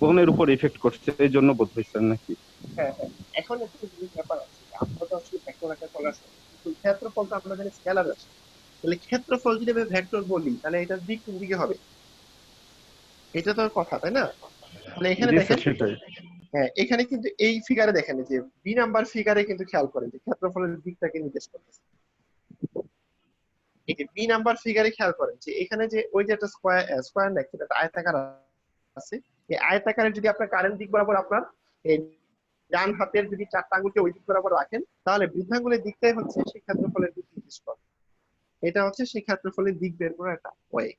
কোণের উপর ইফেক্ট করছে, এই জন্য বোধ হয়েছে নাকি? হ্যাঁ হ্যাঁ, এখন একটা জিনিস ব্যাপার আছে, আমরা তো আসলে ভেক্টর আকারে প্রকাশ করি, কিন্তু ক্ষেত্রফল তো আমরা জানি স্কেলার আছে। তাহলে ক্ষেত্রফল যদি আমি ভেক্টর বলি তাহলে এটার দিক কোন দিকে হবে? এটা তো কথা, তাই না? তাহলে এখানে জি দেখেন, স্যার, সেটাই। হ্যাঁ এখানে কিন্তু এই ফিগারে দেখেন যে বি নাম্বার ফিগারে কিন্তু খেয়াল করেন যে ক্ষেত্রফলের দিকটাকে নির্দেশ করতেছে। এই যে বি নাম্বার ফিগারে খেয়াল করেন যে এখানে যে ওই যে একটা স্কয়ার নাকি একটা আয়তাকার আছে, এই আয়তাকারের যদি আপনার কারেন্ট দিক বরাবর আপনার এই ডান হাতের যদি চারটা আঙ্গুলকে ওই দিক বরাবর রাখেন, তাহলে বৃদ্ধাঙ্গুলের দিকটাই হচ্ছে সেই ক্ষেত্রফলের দিক নির্দেশ করে। এটা হচ্ছে সেই ক্ষেত্রফলের দিক বের করার একটা ওয়ে।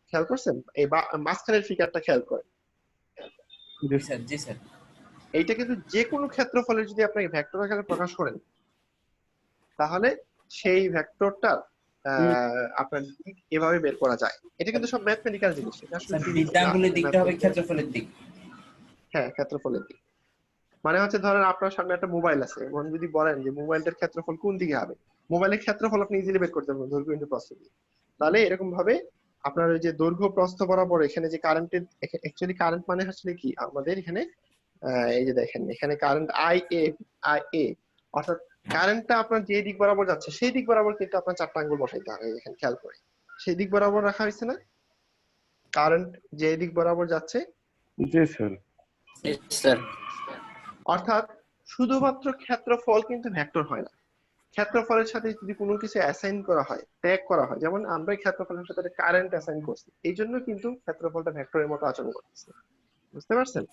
খেয়াল করছেন? এই মাঝখানের ফিগারটা খেয়াল করেন, জি স্যার। জি স্যার। এইটা কিন্তু যে কোনো ক্ষেত্রফলের যদি আপনি ভেক্টর আকারে প্রকাশ করেন তাহলে সেই ভেক্টরটা আপনার দিক এভাবে বের করা যায়। এটা কিন্তু সব ম্যাথমেটিক্যাল জিনিস, এটা আসলে স্যার, physics না, বৃত্তাঙ্গুলের দিকটা হবে mathematical। ক্ষেত্রফলের দিক। হ্যাঁ, ক্ষেত্রফলের দিক মানে হচ্ছে ধরেন আপনার সামনে একটা মোবাইল আছে, এবং যদি বলেন যে মোবাইলটার ক্ষেত্রফল কোন দিকে হবে, মোবাইলের ক্ষেত্রফল আপনি ইজিলি বের করতে পারবেন দৈর্ঘ্য ইনটু প্রস্থ দিয়ে। তাহলে এরকম ভাবে আপনার ওই যে দৈর্ঘ্য প্রস্থ বরাবর এখানে যে কারেন্টের, অ্যাকচুয়ালি কারেন্ট মানে আসলে কি আমাদের এখানে এই যে দেখেন এখানে কারেন্ট আই এ, অর্থাৎ কারেন্টটা আপনার যে দিক বরাবর যাচ্ছে সেই দিক বরাবর কিন্তু আপনার চারটা আঙ্গুল বসাইতে হবে। এখানে খেয়াল করে সেই দিক বরাবর রাখা হয়েছে না, কারেন্ট যে দিক বরাবর যাচ্ছে। জি স্যার। স্যার। অর্থাৎ শুধুমাত্র ক্ষেত্রফল কিন্তু ভেক্টর হয় না, ক্ষেত্রফলের সাথে যদি কোনো কিছু অ্যাসাইন করা হয়, ট্যাগ করা হয়, যেমন আমরা ক্ষেত্রফলের সাথে কারেন্ট অ্যাসাইন করছি, এই জন্য কিন্তু ক্ষেত্রফলটা ভেক্টরের মতো আচরণ করতেছে। বুঝতে পারছেন?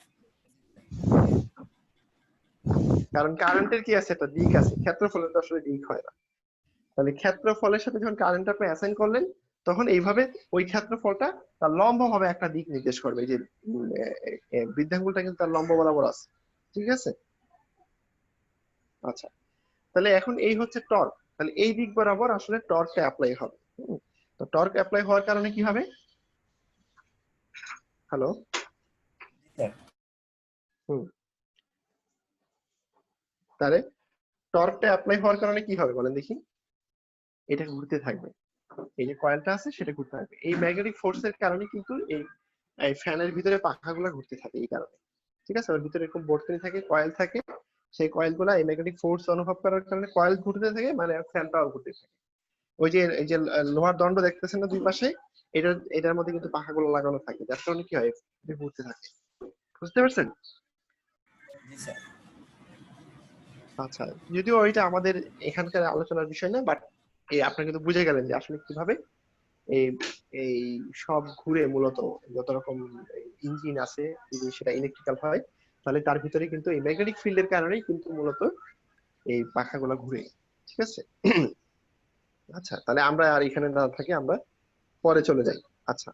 কারণ কারেন্টের কি আছে, একটা দিক আছে, ক্ষেত্রফলের তো আসলে দিক হয় না। তাহলে ক্ষেত্রফলের সাথে যখন কারেন্ট আপনি অ্যাসাইন করলেন তখন এইভাবে ওই ক্ষেত্রফলটা তার লম্ব ভাবে একটা দিক নির্দেশ করবে। এই যে বৃদ্ধাঙ্গুলটা কিন্তু তার লম্ব বরাবর আছে, ঠিক আছে? আচ্ছা, তাহলে এখন এই হচ্ছে টর্ক, তাহলে এই দিক বরাবর আসলে টর্কটা অ্যাপ্লাই হবে। তো টর্ক অ্যাপ্লাই হওয়ার কারণে কি হবে? Hello, sir. তাহলে টর্কটা অ্যাপ্লাই হওয়ার কারণে কি হবে বলেন দেখি? এটা ঘুরতে থাকবে, এই যে কয়েলটা আছে সেটা ঘুরতে থাকবে। এই ম্যাগনেটিক ফোর্সের কারণে কিন্তু এই ফ্যানের ভিতরে পাখাগুলো ঘুরতে থাকে এই কারণে, ঠিক আছে? ওর ভিতরে এরকম বর্তনী থাকে, কয়েল থাকে, সেই কয়েলগুলো এই ম্যাগনেটিক ফোর্স অনুভব করার কারণে কয়েল ঘুরতে থাকে, মানে ফ্যানটাও ঘুরতে থাকে। ওই যে এই যে লোহার দণ্ড দেখতেছেন না দুই পাশে, এটার মধ্যে কিন্তু পাখাগুলো লাগানো থাকে, যার কারণে কি হয় এটা ঘুরতে থাকে। বুঝতে পারছেন? জি স্যার। আচ্ছা, যদিও ওইটা আমাদের এখানকার আলোচনার বিষয় না, বাট এই আপনি কিন্তু বুঝে গেলেন যে আসলে কিভাবে এই এই সব ঘুরে মূলত যত রকম ইঞ্জিন আছে, যদি সেটা ইলেকট্রিক্যাল হয় তাহলে তার ভিতরে কিন্তু এই ম্যাগনেটিক ফিল্ডের কারণেই কিন্তু মূলত এই পাখাগুলো ঘুরে। ঠিক আছে? আচ্ছা, তাহলে আমরা আর এখানে না থাকি, আমরা পরে চলে যাই। আচ্ছা,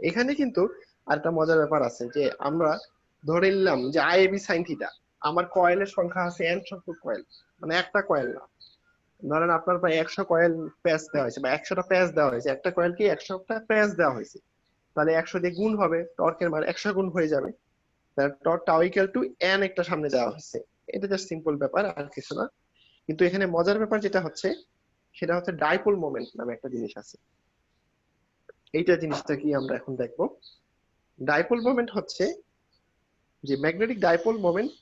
এখানে কিন্তু আরেকটা মজার ব্যাপার আছে যে আমরা ধরে নিলাম যে I A B sine theta, আমার কয়েলের সংখ্যা আছে n সংখ্যক কয়েল, মানে একটা কয়েল না। ধরেন আপনার প্রায় 100 কয়েল প্যাচ দেওয়া হয়েছে বা 100টা প্যাচ দেওয়া হয়েছে, একটা কয়েলকে 100টা প্যাচ দেওয়া হয়েছে, তাহলে 100 দিয়ে গুণ হবে, টর্কের মান 100 গুণ হয়ে যাবে। তাহলে torque tau equal two n একটা সামনে দেওয়া হয়েছে। এটা জাস্ট সিম্পল ব্যাপার, আর কিছু না। কিন্তু এখানে মজার ব্যাপার যেটা হচ্ছে সেটা হচ্ছে ডাইপোল মোমেন্ট নামে একটা জিনিস আছে। এইটা জিনিসটা কি আমরা এখন দেখবো। ডাইপোল মোমেন্ট হচ্ছে যে magnetic dipole moment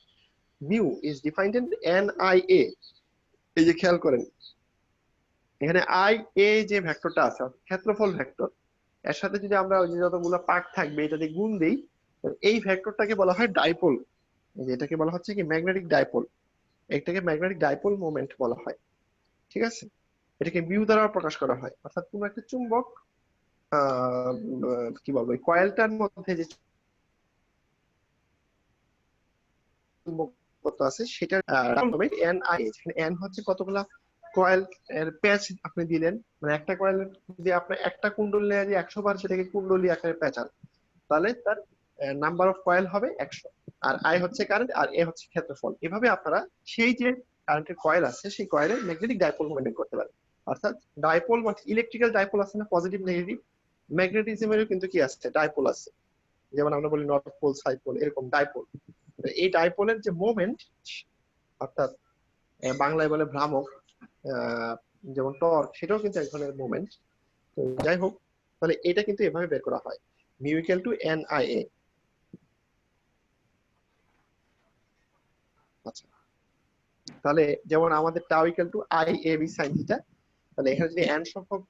mu is defined in NIA। এই যে খেয়াল করেন এখানে আই এ যে ভেক্টরটা আছে ক্ষেত্রফল ভেক্টর, এর সাথে যদি আমরা ওই যে যতগুলো পাক থাকবে এটা দিয়ে গুণ দেই, এই ভেক্টরটাকে বলা হয় ডাইপোল। এটাকে বলা হচ্ছে কি ম্যাগনেটিক ডাইপোল, এটাকে ম্যাগনেটিক ডাইপোল মোমেন্ট বলা হয়। ঠিক আছে? এটাকে মিউ দ্বারা প্রকাশ করা হয়। অর্থাৎ কোন একটা চুম্বক কি বলবো কয়েলটার মধ্যে যে চুম্বকত্ব আছে সেটা NIA, যেখানে n হচ্ছে কতগুলা কয়েল এর প্যাচ আপনি দিলেন, মানে একটা কয়েল যদি আপনি একটা কুণ্ডল নিয়ে যে 100 বার সেটাকে কুণ্ডলী আকারে প্যাঁচান, তাহলে তার নাম্বার অফ কয়েল হবে 100, আর আই হচ্ছে কারেন্ট আর এ হচ্ছে ক্ষেত্রফল। এভাবে আপনারা সেই যে কারেন্টের কয়েল আছে সেই কয়েলের ম্যাগনেটিক ডাইপোল মোমেন্ট করতে পারেন। অর্থাৎ ডাইপোল মানে ইলেকট্রিক্যাল ডাইপোল আছে না, পজিটিভ নেগেটিভ, ম্যাগনেটিজমেরও কিন্তু কি আছে, ডাইপোল আছে। যেমন আমরা বলি নর্থ পোল সাউথ পোল, এরকম ডাইপোল। এই ডাইপোলের যে মোমেন্ট, অর্থাৎ বাংলায় বলে ভ্রামক, যেমন টর্ক, সেটাও কিন্তু এক ধরনের মোমেন্ট। তো যাই হোক, তাহলে এটা কিন্তু এভাবে বের করা হয়, mu equal to N I A. আচ্ছা, তাহলে যেমন আমাদের tau equal to I A B sine theta, তাহলে এখানে যদি এন সংখ্যক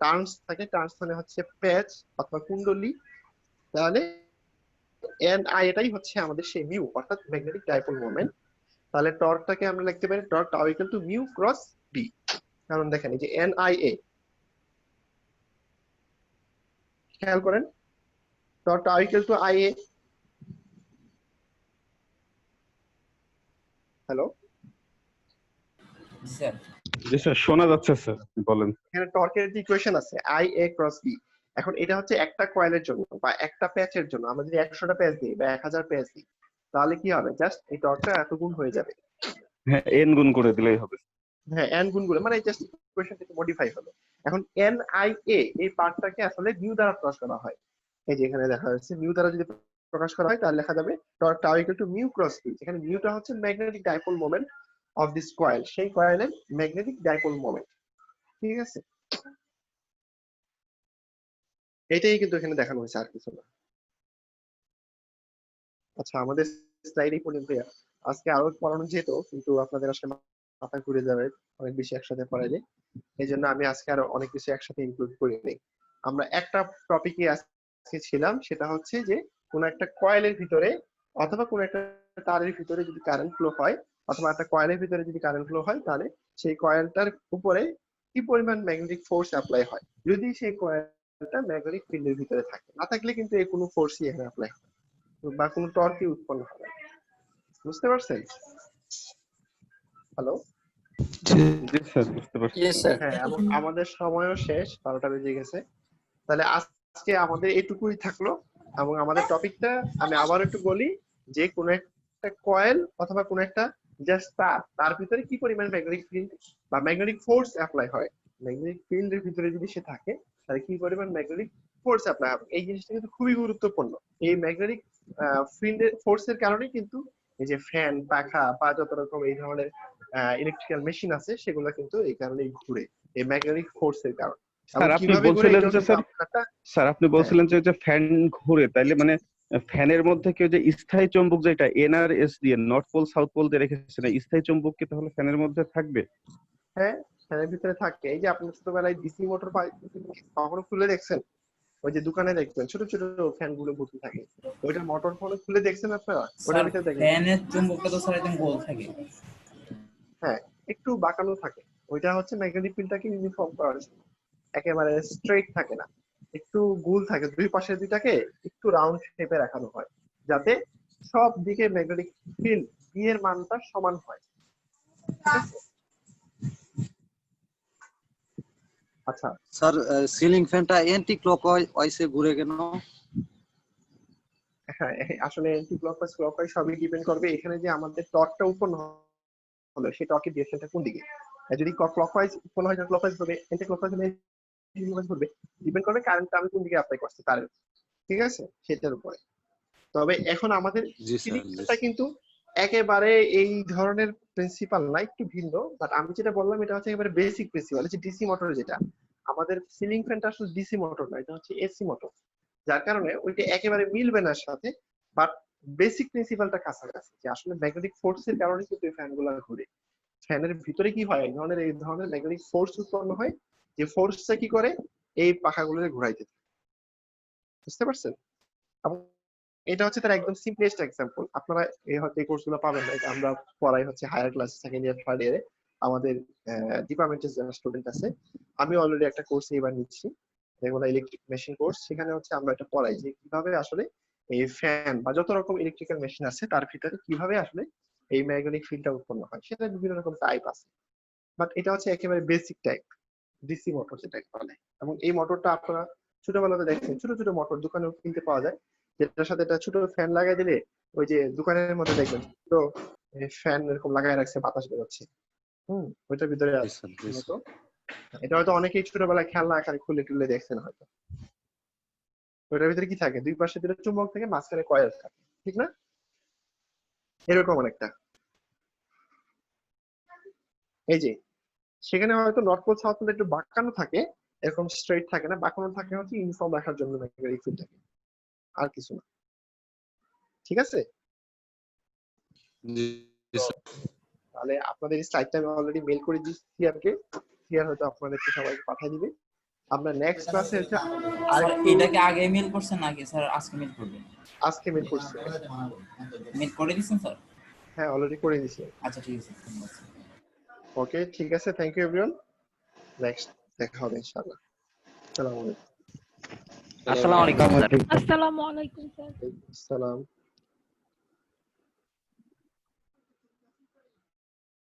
টার্নস থাকে, টার্নস মানে হচ্ছে প্যাচ অথবা কুণ্ডলী, তাহলে এন আই এটাই হচ্ছে আমাদের সেই মিউ, অর্থাৎ ম্যাগনেটিক ডাইপোল মোমেন্ট। তাহলে টর্কটাকে আমরা লিখতে পারি torque tau equal to mu cross B. কারণ দেখেন এই যে এন আই এ, খেয়াল করেন, torque tau equal to I A. Hello sir, জি স্যার, শোনা যাচ্ছে স্যার, বলেন। এখানে টর্কের যে ইকুয়েশন আছে আই এ ক্রস বি, এখন এটা হচ্ছে একটা কয়েলের জন্য বা একটা প্যাচের জন্য। আমরা যদি 100টা প্যাচ দিই বা 1000 প্যাচ দিই, তাহলে কি হবে, জাস্ট এই টর্কটা এত গুণ হয়ে যাবে। হ্যাঁ, এন গুণ করে দিলেই হবে। হ্যাঁ, এন গুণ করে, মানে জাস্ট ইকুয়েশনটাকে মডিফাই হলো। এখন এন আই এ এই পার্টটাকে আসলে মিউ দ্বারা প্রকাশ করা হয়। এই যে এখানে দেখা যাচ্ছে মিউ দ্বারা যদি প্রকাশ করা হয়, তাহলে লেখা যাবে torque tau equal to mu cross B, যেখানে মিউটা হচ্ছে magnetic dipole moment of this coil, সেই কয়েলের ম্যাগনেটিক ডাইপোল মোমেন্ট। ঠিক আছে, এটাই কিন্তু এখানে দেখানো হয়েছে, আর কিছু না। আচ্ছা, আমাদের স্লাইড এই পর্যন্ত। আজকে আরো পড়ানো যেত, কিন্তু আপনাদের আসলে মাথা ঘুরে যাবে অনেক বেশি একসাথে পড়াইলে। এই জন্য আমি আজকে আরো অনেক কিছু একসাথে ইনক্লুড করি নাই। আমরা একটা টপিকে আজকে ছিলাম, সেটা হচ্ছে যে কোন একটা কয়েলের ভিতরে অথবা কোন একটা তারের ভিতরে যদি কারেন্ট ফ্লো হয়, অথবা একটা কয়েলের ভিতরে যদি কারেন্ট ফ্লো হয়, তাহলে সেই কয়েলটার উপরে কি পরিমাণ ম্যাগনেটিক ফোর্স অ্যাপ্লাই হয়, যদি সেই কয়েলটা ম্যাগনেটিক ফিল্ডের ভিতরে থাকে। না থাকলে কিন্তু এই কোনো ফোর্সই এখানে অ্যাপ্লাই হয় বা কোনো টর্কই উৎপন্ন হবে না। বুঝতে পারছেন? হ্যালো? জি স্যার, বুঝতে পারছি। Yes sir. হ্যাঁ, এবং আমাদের সময়ও শেষ, 12টা বেজে গেছে। তাহলে আজকে আমাদের এটুকুই থাকলো। এবং আমাদের টপিকটা আমি আবার একটু বলি, যে কোন একটা কয়েল অথবা কোন একটা জাস্ট তার ভিতরে কি পরিমাণ ম্যাগনেটিক ফিল্ড বা ম্যাগনেটিক ফোর্স অ্যাপ্লাই হয়, ম্যাগনেটিক ফিল্ডের ভিতরে যদি সে থাকে, তাহলে কি পরিমাণ ম্যাগনেটিক ফোর্স অ্যাপ্লাই হবে। এই জিনিসটা কিন্তু খুবই গুরুত্বপূর্ণ। এই ম্যাগনেটিক ফিল্ডের ফোর্সের কারণেই কিন্তু এই যে ফ্যান, পাখা বা যত রকম এই ধরনের ইলেকট্রিক্যাল মেশিন আছে, সেগুলো কিন্তু এই কারণেই ঘুরে, এই ম্যাগনেটিক ফোর্সের কারণে। এবং স্যার আপনি কিভাবে ঘুরে, বলছিলেন এটাও যে কিন্তু স্যার, আপনারটা। স্যার আপনি বলছিলেন যে যে ফ্যান ঘুরে, তাইলে মানে ফ্যানের মধ্যে কি ওই যে স্থায়ী চুম্বক, যেটা এনআরএস দিয়ে নর্থ পোল সাউথ পোল দিয়ে রেখেছেন, এই স্থায়ী চুম্বক কি তাহলে ফ্যানের মধ্যে থাকবে? হ্যাঁ, ফ্যানের ভিতরে থাকে। এই যে আপনি ছোটবেলায় ডিসি মোটর কখনো খুলে দেখছেন? ওই যে দোকানে দেখবেন ছোট ছোট ফ্যান গুলো ভর্তি থাকে, ওইটার মোটর ফোন খুলে দেখছেন আপনারা? ওটার স্যার ভিতরে দেখেন, ফ্যানের চুম্বকটা তো স্যার একদম গোল থাকে। হ্যাঁ, একটু বাঁকানো থাকে। ওইটা হচ্ছে ম্যাগনেটিক ফিল্ডটাকে ইউনিফর্ম করার জন্য। একেবারে স্ট্রেট থাকে না, একটু গোল থাকে, দুই পাশের দুইটাকে একটু রাউন্ড শেপে রাখানো হয়, যাতে সব দিকে ম্যাগনেটিক ফিল্ড বি এর মানটা সমান হয়। ঠিক আছে? আচ্ছা, স্যার, সিলিং ফ্যানটা অ্যান্টি ক্লকওয়াইজে ঘুরে কেন? হ্যাঁ, আসলে অ্যান্টি ক্লকওয়াইজ ক্লকওয়াইজ সবই ডিপেন্ড করবে এখানে যে আমাদের টর্কটা উৎপন্ন হলো, সেই টর্কের ডিরেকশনটা কোন দিকে। যদি ক্লকওয়াইজ উৎপন্ন হয়, ক্লকওয়াইজ হবে, অ্যান্টি ক্লকওয়াইজ হলে ক্লকওয়াইজ হবে। ডিপেন্ড করবে কারেন্টটা আমি কোন দিকে অ্যাপ্লাই করছি তার, ঠিক আছে, সেটার উপরে। তবে এখন আমাদের জি স্যার, জি সিলিংটা কিন্তু একেবারে এই ধরনের প্রিন্সিপাল না, একটু ভিন্ন। বাট আমি যেটা বললাম এটা হচ্ছে একেবারে বেসিক প্রিন্সিপাল, হচ্ছে ডিসি মোটর। যেটা আমাদের সিলিং ফ্যানটা আসলে ডিসি মোটর না, এটা হচ্ছে এসি মোটর, যার কারণে ওইটা একেবারে মিলবে না সাথে। বাট বেসিক প্রিন্সিপালটা কাছাকাছি, যে আসলে ম্যাগনেটিক ফোর্সের কারণে কিন্তু এই ফ্যানগুলো ঘুরে। ফ্যানের ভিতরে কি হয়, এই ধরনের ম্যাগনেটিক ফোর্স উৎপন্ন হয়, যে ফোর্সটা কি করে এই পাখাগুলোকে ঘুরাইতে থাকে। বুঝতে পারছেন? এবং এটা হচ্ছে তার একদম সিম্পলেস্ট এক্সাম্পল। আপনারা এই হয়তো এই কোর্সগুলো পাবেন না, এটা আমরা পড়াই হচ্ছে higher class, second year, third ইয়ারে আমাদের ডিপার্টমেন্টের যারা স্টুডেন্ট আছে। আমি অলরেডি একটা কোর্স এবার নিচ্ছি, যেগুলো ইলেকট্রিক মেশিন কোর্স। সেখানে হচ্ছে আমরা এটা পড়াই যে কিভাবে আসলে এই ফ্যান বা যত রকম ইলেকট্রিক্যাল মেশিন আছে তার ভিতরে কিভাবে আসলে এই ম্যাগনেটিক ফিল্ডটা উৎপন্ন হয়। সেটা বিভিন্ন রকম টাইপ আছে, বাট এটা হচ্ছে একেবারে বেসিক টাইপ, ডিসি মোটর যেটাকে বলে। এবং এই মোটরটা আপনারা ছোটবেলাতে দেখছেন ছোট ছোট মোটর দোকানেও কিনতে পাওয়া যায়, যেটার সাথে একটা ছোট ফ্যান লাগাই দিলে ওই যে দোকানের মধ্যে দেখবেন ছোট ফ্যান এরকম লাগাই রাখছে, বাতাস বেরোচ্ছে। ওইটার ভিতরে জি আছে স্যার, জি স্যার। মূলত। এটা হয়তো অনেকেই ছোটবেলায় খেলনা আকারে খুলে টুলে দেখছেন হয়তো। ওইটার ভিতরে কি থাকে, দুই পাশে দুটো চুম্বক থাকে, মাঝখানে কয়েল থাকে, ঠিক না? এরকম অনেকটা। এই যে সেখানে হয়তো নর্থ পোল সাউথ পোল একটু বাঁকানো থাকে, এরকম স্ট্রেট থাকে না, বাঁকানো থাকে হচ্ছে ইউনিফর্ম রাখার জন্য ম্যাগনেটিক ফিল্ড থাকে, আর কিছু না। ঠিক আছে? জি স্যার। তাহলে আপনাদের স্লাইডটা আমি অলরেডি মেল করে দিচ্ছি সিআরকে, সিআর হয়তো আপনাদেরকে সবাইকে পাঠিয়ে দিবে। আমরা নেক্সট ক্লাসে হচ্ছে স্যার আরেকটু এটাকে আগে মেল করছেন নাকি স্যার আজকে মেল করবেন? আজকে মেল করছি। মেল করে দিয়েছেন স্যার? হ্যাঁ অলরেডি করে দিছি। আচ্ছা ঠিক আছে, ধন্যবাদ স্যার। ওকে ঠিক আছে, থ্যাংক ইউ এভরিওয়ান, নেক্সট দেখা হবে ইনশাআল্লাহ। আসসালামু আলাইকুম। আসসালামু আলাইকুম স্যার। আসসালামু আলাইকুম স্যার। সালাম।